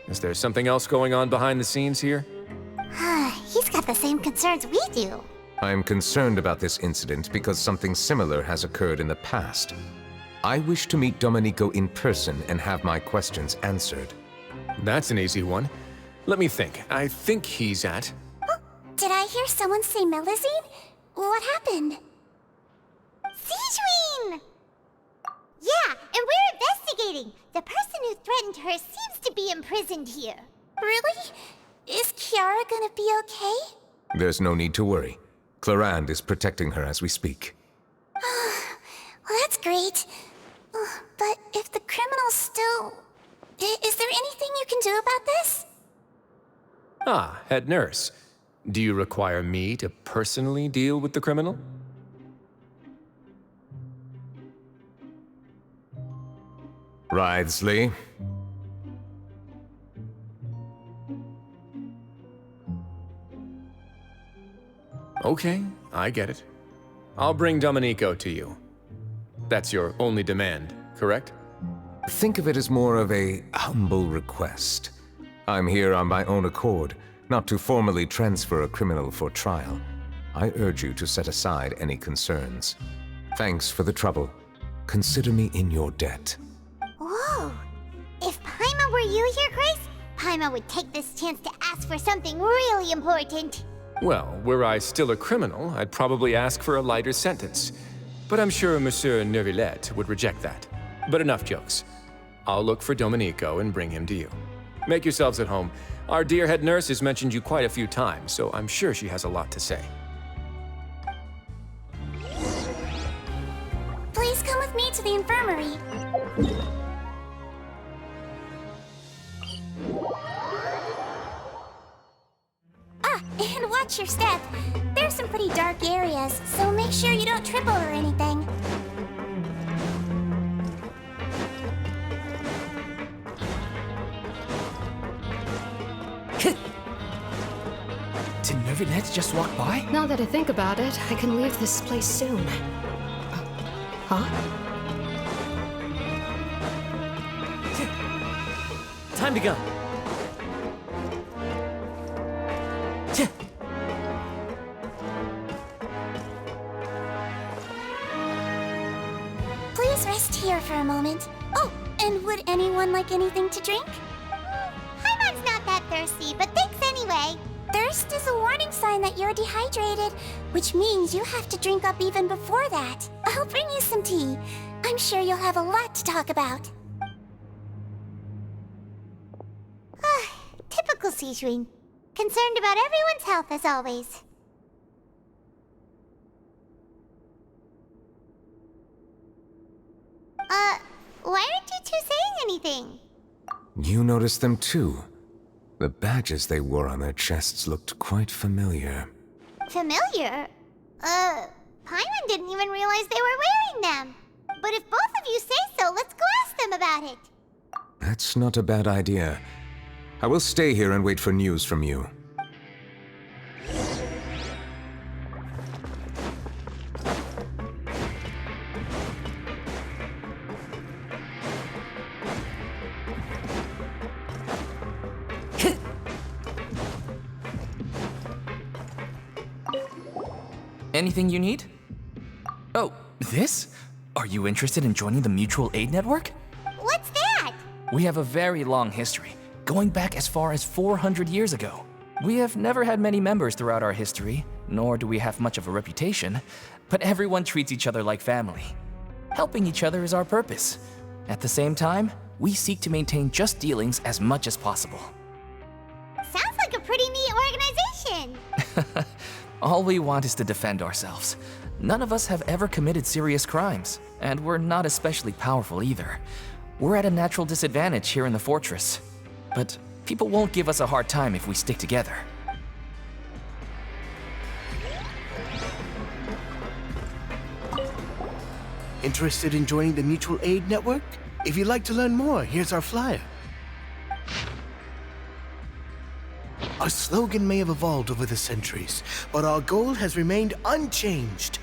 Is there something else going on behind the scenes here? He's got the same concerns we do. I'm concerned about this incident because something similar has occurred in the past. I wish to meet Domenico in person and have my questions answered. That's an easy one. Let me think. I think he's at... Did I hear someone say Melazine? What happened? Siegeween! Yeah, and we're investigating. The person who threatened her seems to be imprisoned here. Really? Is Chiara gonna be okay? There's no need to worry. Clarande is protecting her as we speak. Well, that's great. But if the criminal's still... Is there anything you can do about this? Ah, head nurse. Do you require me to personally deal with the criminal? Wriothesley. Okay, I get it. I'll bring Domenico to you. That's your only demand, correct? Think of it as more of a humble request. I'm here on my own accord, not to formally transfer a criminal for trial. I urge you to set aside any concerns. Thanks for the trouble. Consider me in your debt. Whoa! If Paimon were you here, Grace, Paimon would take this chance to ask for something really important. Well, were I still a criminal, I'd probably ask for a lighter sentence. But I'm sure Monsieur Neuvillette would reject that. But enough jokes. I'll look for Domenico and bring him to you. Make yourselves at home. Our dear head nurse has mentioned you quite a few times, so I'm sure she has a lot to say. Please come with me to the infirmary. Ah, and watch your step. There's some pretty dark areas, so make sure you don't trip over anything. Did Neuvillette just walk by? Now that I think about it, I can leave this place soon. Huh? Time to go. Please rest here for a moment. Oh, and would anyone like anything to drink? Paimon's not that thirsty, but thanks anyway. Thirst is a warning sign that you're dehydrated, which means you have to drink up even before that. I'll bring you some tea. I'm sure you'll have a lot to talk about. Typical Sijun. Concerned about everyone's health as always. Why aren't you two saying anything? You noticed them too. The badges they wore on their chests looked quite familiar. Familiar? Paimon didn't even realize they were wearing them. But if both of you say so, let's go ask them about it. That's not a bad idea. I will stay here and wait for news from you. Anything you need? Oh, this? Are you interested in joining the Mutual Aid Network? What's that? We have a very long history, going back as far as 400 years ago. We have never had many members throughout our history, nor do we have much of a reputation, but everyone treats each other like family. Helping each other is our purpose. At the same time, we seek to maintain just dealings as much as possible. Sounds like a pretty neat organization. All we want is to defend ourselves. None of us have ever committed serious crimes, and we're not especially powerful either. We're at a natural disadvantage here in the fortress. But people won't give us a hard time if we stick together. Interested in joining the Mutual Aid Network? If you'd like to learn more, here's our flyer. Our slogan may have evolved over the centuries, but our goal has remained unchanged.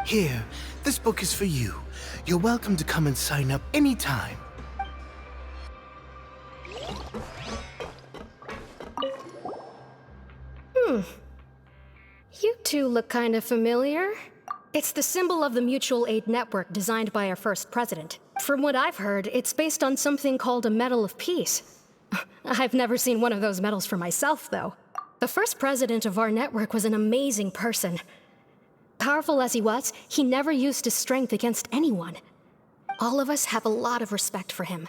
Here, this book is for you. You're welcome to come and sign up anytime. You two look kind of familiar. It's the symbol of the Mutual Aid Network designed by our first president. From what I've heard, it's based on something called a Medal of Peace. I've never seen one of those medals for myself, though. The first president of our network was an amazing person. Powerful as he was, he never used his strength against anyone. All of us have a lot of respect for him.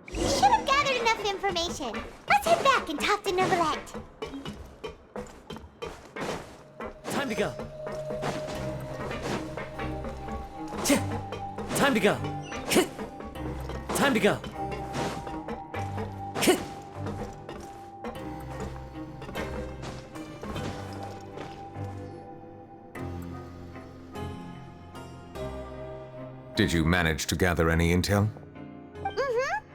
We should have gathered enough information. Let's head back and talk to Neuvillette. Time to go. Time to go. Time to go. Did you manage to gather any intel?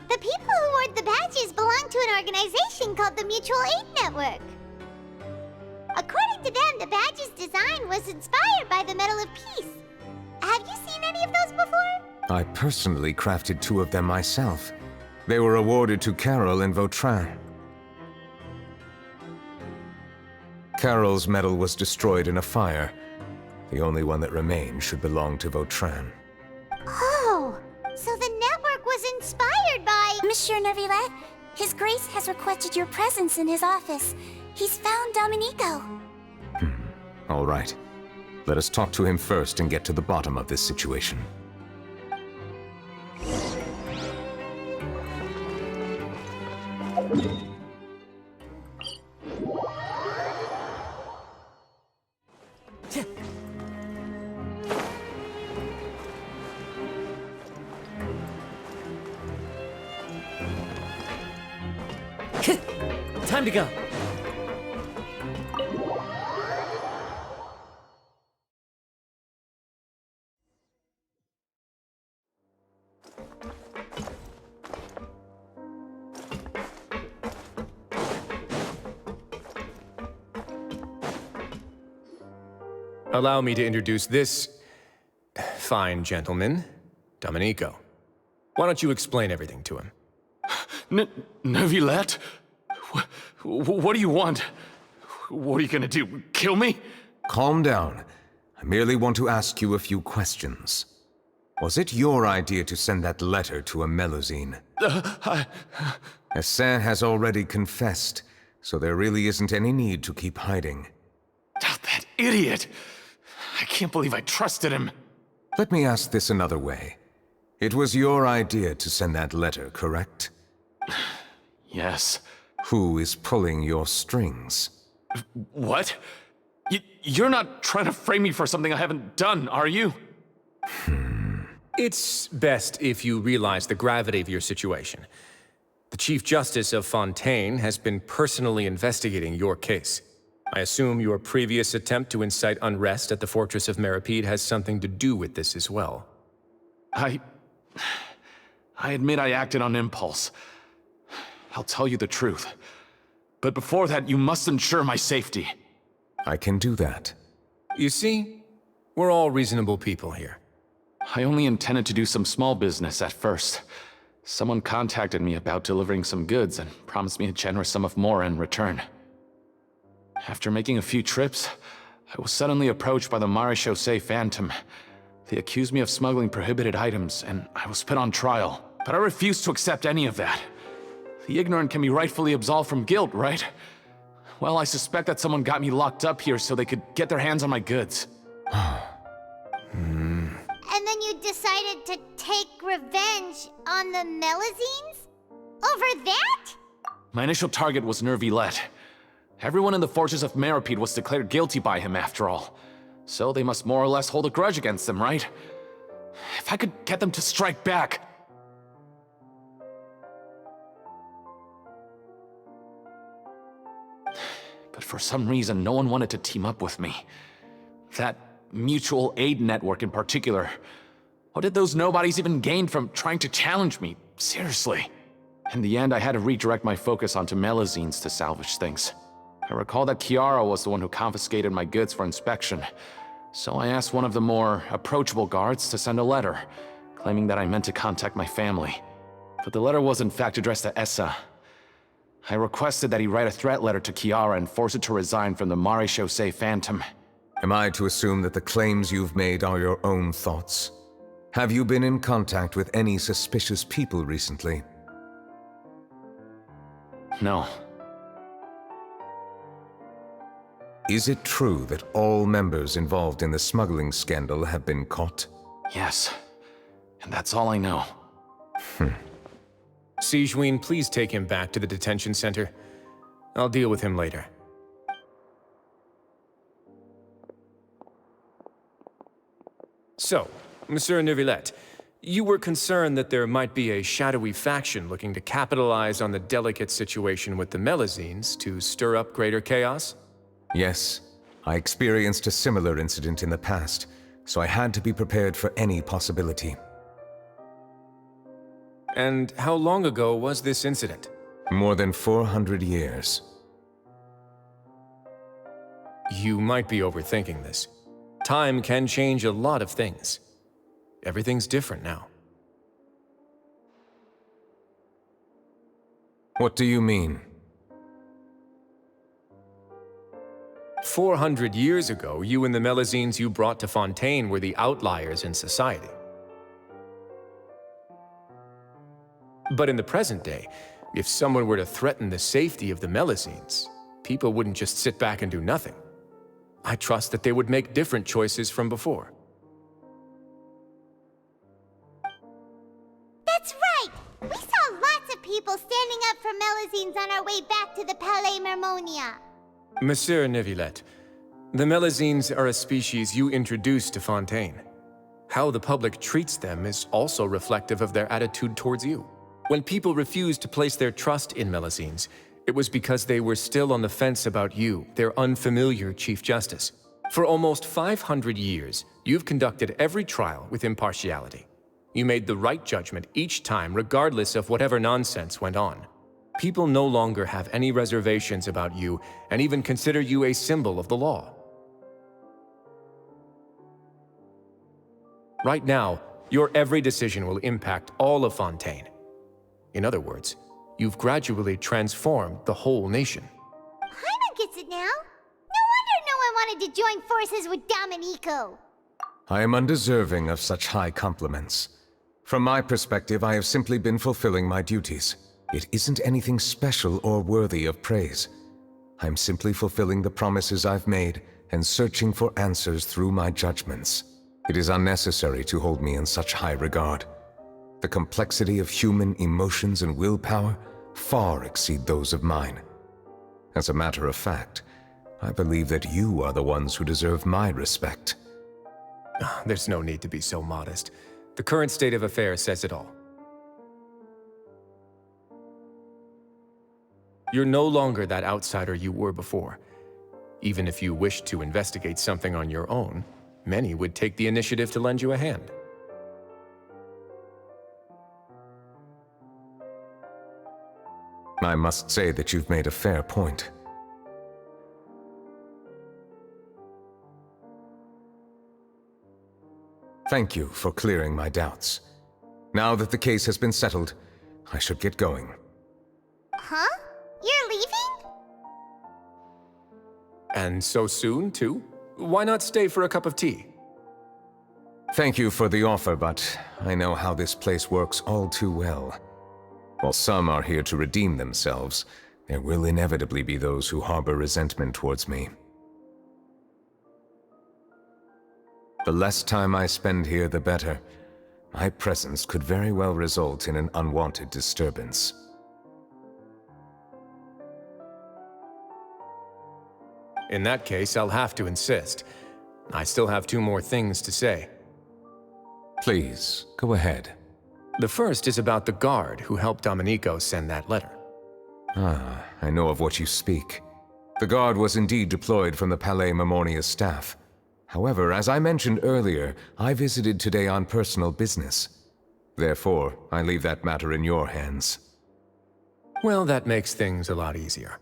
The people who wore the badges belong to an organization called the Mutual Aid Network. According to them, the badge's design was inspired by the Medal of Peace. Have you seen any of those before? I personally crafted 2 of them myself. They were awarded to Carol and Vautrin. Carol's medal was destroyed in a fire. The only one that remained should belong to Vautrin. Oh, so the network was inspired by... Monsieur Neuvillette, His Grace has requested your presence in his office. He's found Domenico. All right. Let us talk to him first and get to the bottom of this situation. Time to go. Allow me to introduce this fine gentleman, Domenico. Why don't you explain everything to him? Neuvillette? What do you want? What are you gonna do? Kill me? Calm down. I merely want to ask you a few questions. Was it your idea to send that letter to a Melusine? Essin has already confessed, so there really isn't any need to keep hiding. That idiot! I can't believe I trusted him. Let me ask this another way. It was your idea to send that letter, correct? Yes. Who is pulling your strings? What? You're not trying to frame me for something I haven't done, are you? It's best if you realize the gravity of your situation. The Chief Justice of Fontaine has been personally investigating your case. I assume your previous attempt to incite unrest at the Fortress of Meripede has something to do with this as well. I admit I acted on impulse. I'll tell you the truth. But before that, you must ensure my safety. I can do that. You see, we're all reasonable people here. I only intended to do some small business at first. Someone contacted me about delivering some goods and promised me a generous sum of more in return. After making a few trips, I was suddenly approached by the Marechaussee Phantom. They accused me of smuggling prohibited items, and I was put on trial. But I refused to accept any of that. The ignorant can be rightfully absolved from guilt, right? Well, I suspect that someone got me locked up here so they could get their hands on my goods. And then you decided to take revenge on the Melusines? Over that? My initial target was Neuvillette. Everyone in the Fortress of Meripede was declared guilty by him, after all. So they must more or less hold a grudge against him, right? If I could get them to strike back... But for some reason, no one wanted to team up with me. That mutual aid network in particular. What did those nobodies even gain from trying to challenge me? Seriously. In the end, I had to redirect my focus onto Melusines to salvage things. I recall that Chiara was the one who confiscated my goods for inspection, so I asked one of the more approachable guards to send a letter, claiming that I meant to contact my family. But the letter was in fact addressed to Essa. I requested that he write a threat letter to Chiara and force it to resign from the Marechaussee Phantom. Am I to assume that the claims you've made are your own thoughts? Have you been in contact with any suspicious people recently? No. Is it true that all members involved in the smuggling scandal have been caught? Yes. And that's all I know. Sigewinne, please take him back to the detention center. I'll deal with him later. So, Monsieur Neuvillette, you were concerned that there might be a shadowy faction looking to capitalize on the delicate situation with the Melusines to stir up greater chaos? Yes. I experienced a similar incident in the past, so I had to be prepared for any possibility. And how long ago was this incident? More than 400 years. You might be overthinking this. Time can change a lot of things. Everything's different now. What do you mean? 400 years ago, you and the Melusines you brought to Fontaine were the outliers in society. But in the present day, If someone were to threaten the safety of the Melazines, people wouldn't just sit back and do nothing. I trust that they would make different choices from before. That's right! We saw lots of people standing up for Melazines on our way back to the Palais Mermonia. Monsieur Neuvillette, the Melazines are a species you introduced to Fontaine. How the public treats them is also reflective of their attitude towards you. When people refused to place their trust in Melazines, it was because they were still on the fence about you, their unfamiliar Chief Justice. For almost 500 years, you've conducted every trial with impartiality. You made the right judgment each time, regardless of whatever nonsense went on. People no longer have any reservations about you and even consider you a symbol of the law. Right now, your every decision will impact all of Fontaine. In other words, you've gradually transformed the whole nation. Paimon gets it now. No wonder no one wanted to join forces with Domenico. I am undeserving of such high compliments. From my perspective, I have simply been fulfilling my duties. It isn't anything special or worthy of praise. I'm simply fulfilling the promises I've made and searching for answers through my judgments. It is unnecessary to hold me in such high regard. The complexity of human emotions and willpower far exceed those of mine. As a matter of fact, I believe that you are the ones who deserve my respect. There's no need to be so modest. The current state of affairs says it all. You're no longer that outsider you were before. Even if you wished to investigate something on your own, many would take the initiative to lend you a hand. I must say that you've made a fair point. Thank you for clearing my doubts. Now that the case has been settled, I should get going. Huh? You're leaving? And so soon, too? Why not stay for a cup of tea? Thank you for the offer, but I know how this place works all too well. While some are here to redeem themselves, there will inevitably be those who harbor resentment towards me. The less time I spend here, the better. My presence could very well result in an unwanted disturbance. In that case, I'll have to insist. I still have 2 more things to say. Please, go ahead. The first is about the guard who helped Domenico send that letter. Ah, I know of what you speak. The guard was indeed deployed from the Palais Mermonia's staff. However, as I mentioned earlier, I visited today on personal business. Therefore, I leave that matter in your hands. Well, that makes things a lot easier.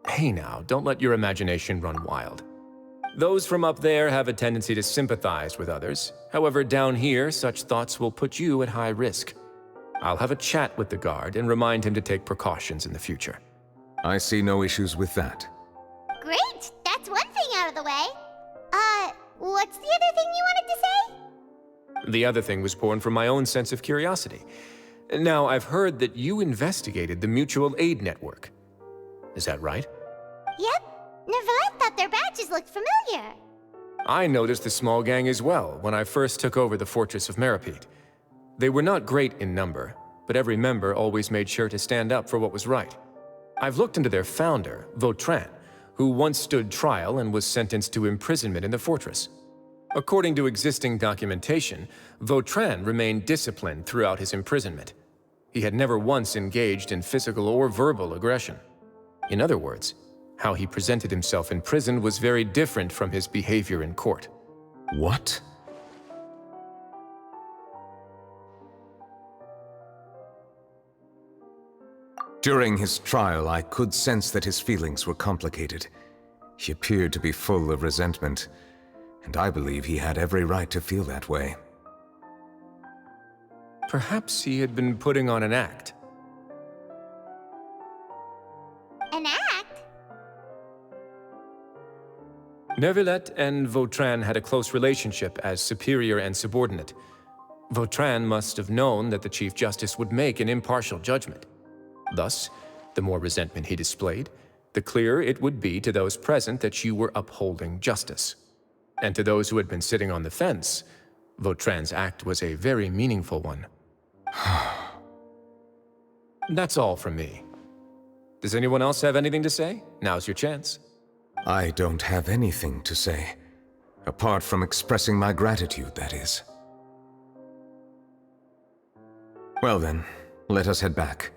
Hey now, don't let your imagination run wild. Those from up there have a tendency to sympathize with others. However, down here, such thoughts will put you at high risk. I'll have a chat with the guard and remind him to take precautions in the future. I see no issues with that. Great! That's one thing out of the way. What's the other thing you wanted to say? The other thing was born from my own sense of curiosity. Now, I've heard that you investigated the mutual aid network. Is that right? Yep. Neuvillette thought their badges looked familiar. I noticed the small gang as well when I first took over the Fortress of Meripede. They were not great in number, but every member always made sure to stand up for what was right. I've looked into their founder, Vautrin, who once stood trial and was sentenced to imprisonment in the fortress. According to existing documentation, Vautrin remained disciplined throughout his imprisonment. He had never once engaged in physical or verbal aggression. In other words, how he presented himself in prison was very different from his behavior in court. What? During his trial, I could sense that his feelings were complicated. He appeared to be full of resentment, and I believe he had every right to feel that way. Perhaps he had been putting on an act. An act? Neuvillette and Vautrin had a close relationship as superior and subordinate. Vautrin must have known that the Chief Justice would make an impartial judgment. Thus, the more resentment he displayed, the clearer it would be to those present that you were upholding justice. And to those who had been sitting on the fence, Vautrin's act was a very meaningful one. That's all from me. Does anyone else have anything to say? Now's your chance. I don't have anything to say. Apart from expressing my gratitude, that is. Well then, let us head back.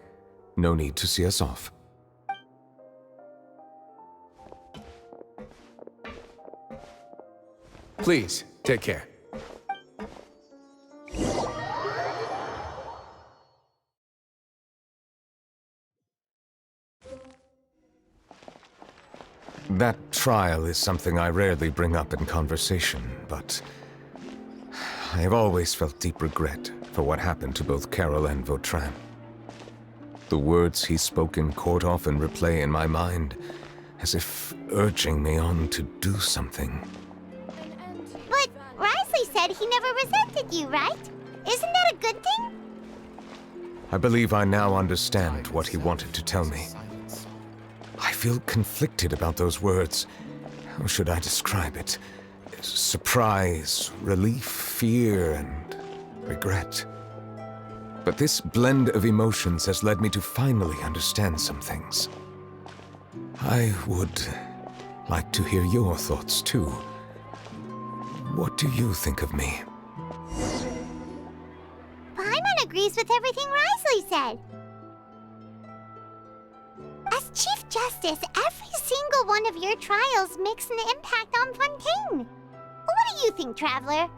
No need to see us off. Please, take care. That trial is something I rarely bring up in conversation, but I have always felt deep regret for what happened to both Carol and Vautrin. The words he spoke in court often replay in my mind, as if urging me on to do something. But Risley said he never resented you, right? Isn't that a good thing? I believe I now understand what he wanted to tell me. I feel conflicted about those words. How should I describe it? Surprise, relief, fear, and regret. But this blend of emotions has led me to finally understand some things. I would like to hear your thoughts, too. What do you think of me? Paimon agrees with everything Risley said. As Chief Justice, every single one of your trials makes an impact on Fontaine. What do you think, Traveler?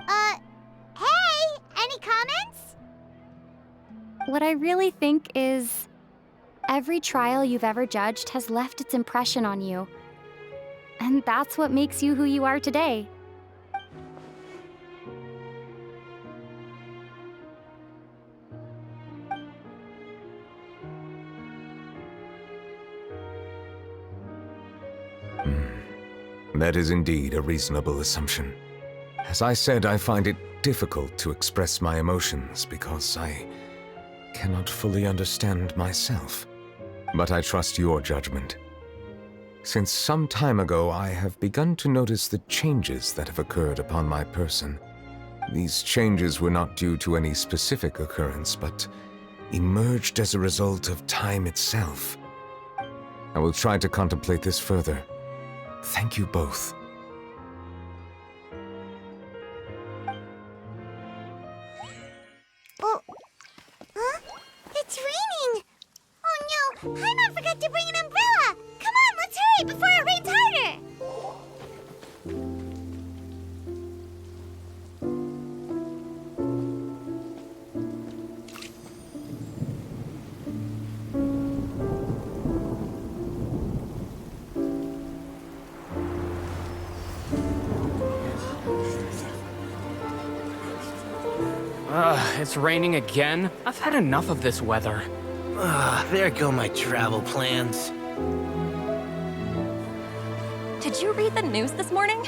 Hey, any comments? What I really think is, every trial you've ever judged has left its impression on you. And that's what makes you who you are today. That is indeed a reasonable assumption. As I said, I find it difficult to express my emotions because I cannot fully understand myself. But I trust your judgment. Since some time ago, I have begun to notice the changes that have occurred upon my person. These changes were not due to any specific occurrence, but emerged as a result of time itself. I will try to contemplate this further. Thank you both. Oh, huh? It's raining! Oh no, Paimon forgot to bring an umbrella! Come on, let's hurry before it rains harder! It's raining again? I've had enough of this weather. There go my travel plans. Did you read the news this morning?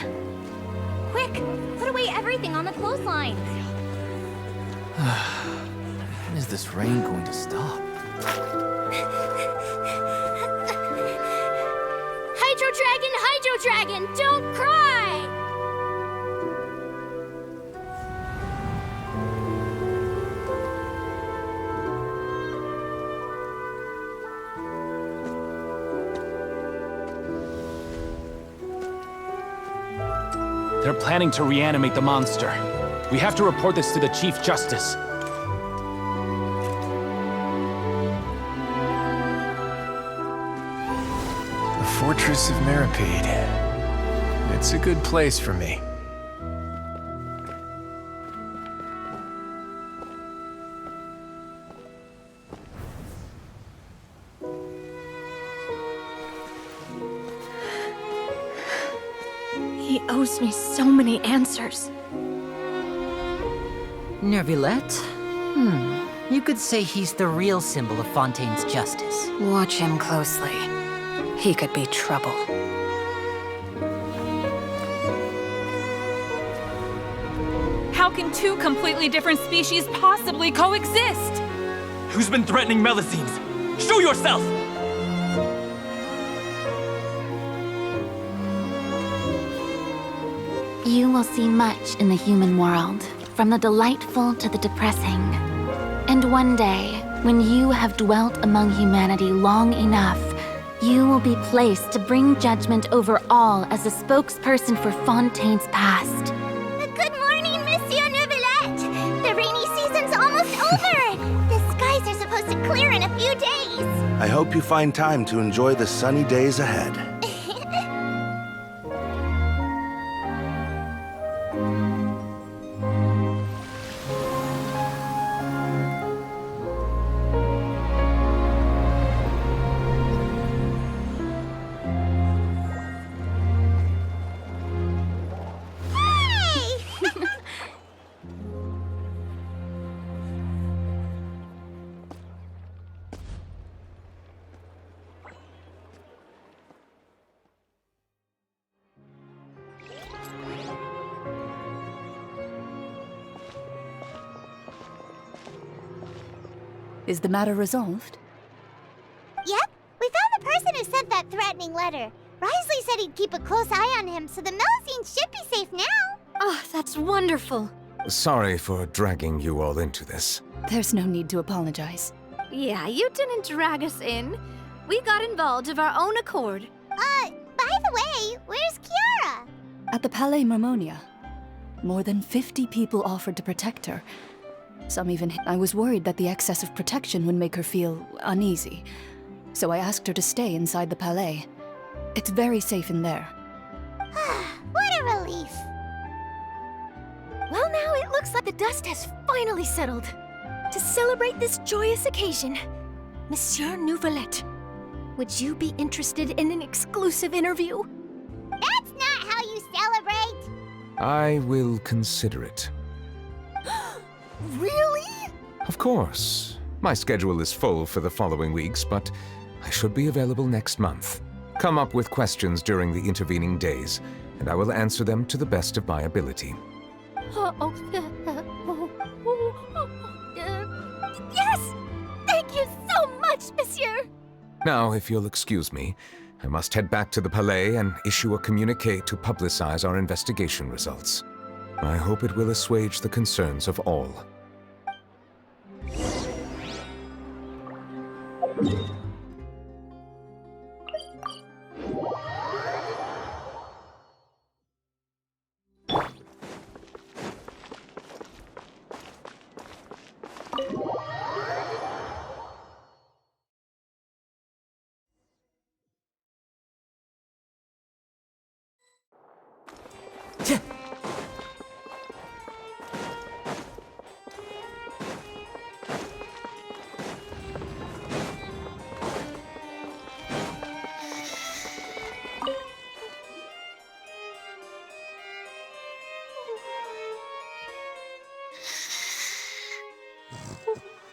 Quick, put away everything on the clothesline. When is this rain going to stop? Hydro Dragon, don't cry! They're planning to reanimate the monster. We have to report this to the Chief Justice. The Fortress of Meripede. It's a good place for me. He owes me so many answers. Nervillette? You could say he's the real symbol of Fontaine's justice. Watch him closely. He could be trouble. How can two completely different species possibly coexist? Who's been threatening Melusines? Show yourself! You will see much in the human world, from the delightful to the depressing. And one day, when you have dwelt among humanity long enough, you will be placed to bring judgment over all as a spokesperson for Fontaine's past. Good morning, Monsieur Neuvillette! The rainy season's almost over! The skies are supposed to clear in a few days! I hope you find time to enjoy the sunny days ahead. Is the matter resolved? Yep, we found the person who sent that threatening letter. Risley said he'd keep a close eye on him, so the Melusines should be safe now. Oh, that's wonderful. Sorry for dragging you all into this. There's no need to apologize. Yeah, you didn't drag us in. We got involved of our own accord. By the way, where's Kiara? At the Palais Marmonia. More than 50 people offered to protect her. Some even... I was worried that the excess of protection would make her feel uneasy. So I asked her to stay inside the Palais. It's very safe in there. What a relief. Well, now it looks like the dust has finally settled. To celebrate this joyous occasion, Monsieur Neuvillette, would you be interested in an exclusive interview? That's not how you celebrate! I will consider it. Really? Of course. My schedule is full for the following weeks, but I should be available next month. Come up with questions during the intervening days, and I will answer them to the best of my ability. Yes! Thank you so much, Monsieur! Now, if you'll excuse me, I must head back to the Palais and issue a communique to publicize our investigation results. I hope it will assuage the concerns of all.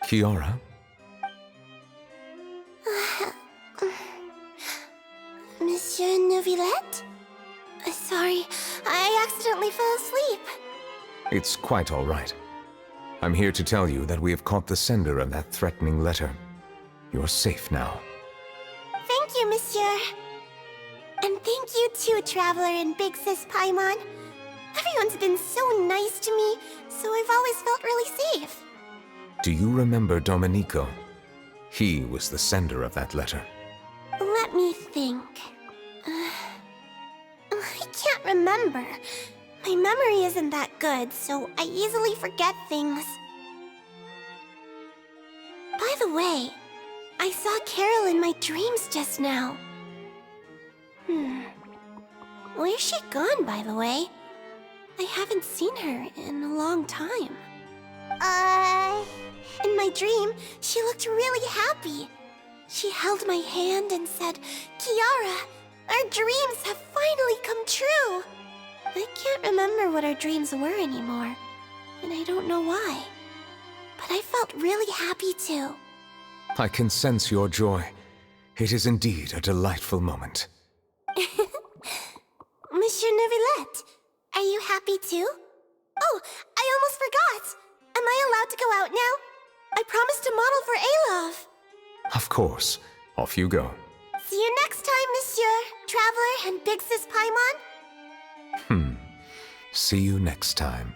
Kiara? Monsieur Neuvillette? Sorry, I accidentally fell asleep. It's quite all right. I'm here to tell you that we have caught the sender of that threatening letter. You're safe now. Thank you, Monsieur. And thank you too, Traveler and Big Sis Paimon. Everyone's been so nice to me, so I've always felt really safe. Do you remember Domenico? He was the sender of that letter. Let me think. I can't remember. My memory isn't that good, so I easily forget things. By the way, I saw Carol in my dreams just now. Where's she gone, by the way? I haven't seen her in a long time. In my dream, she looked really happy. She held my hand and said, "Kiara, our dreams have finally come true." I can't remember what our dreams were anymore, and I don't know why. But I felt really happy too. I can sense your joy. It is indeed a delightful moment. Monsieur Neuvillette, are you happy too? Oh, I almost forgot. Am I allowed to go out now? I promised to model for Alov. Of course. Off you go. See you next time, Monsieur, Traveler, and Big Sis Paimon. See you next time.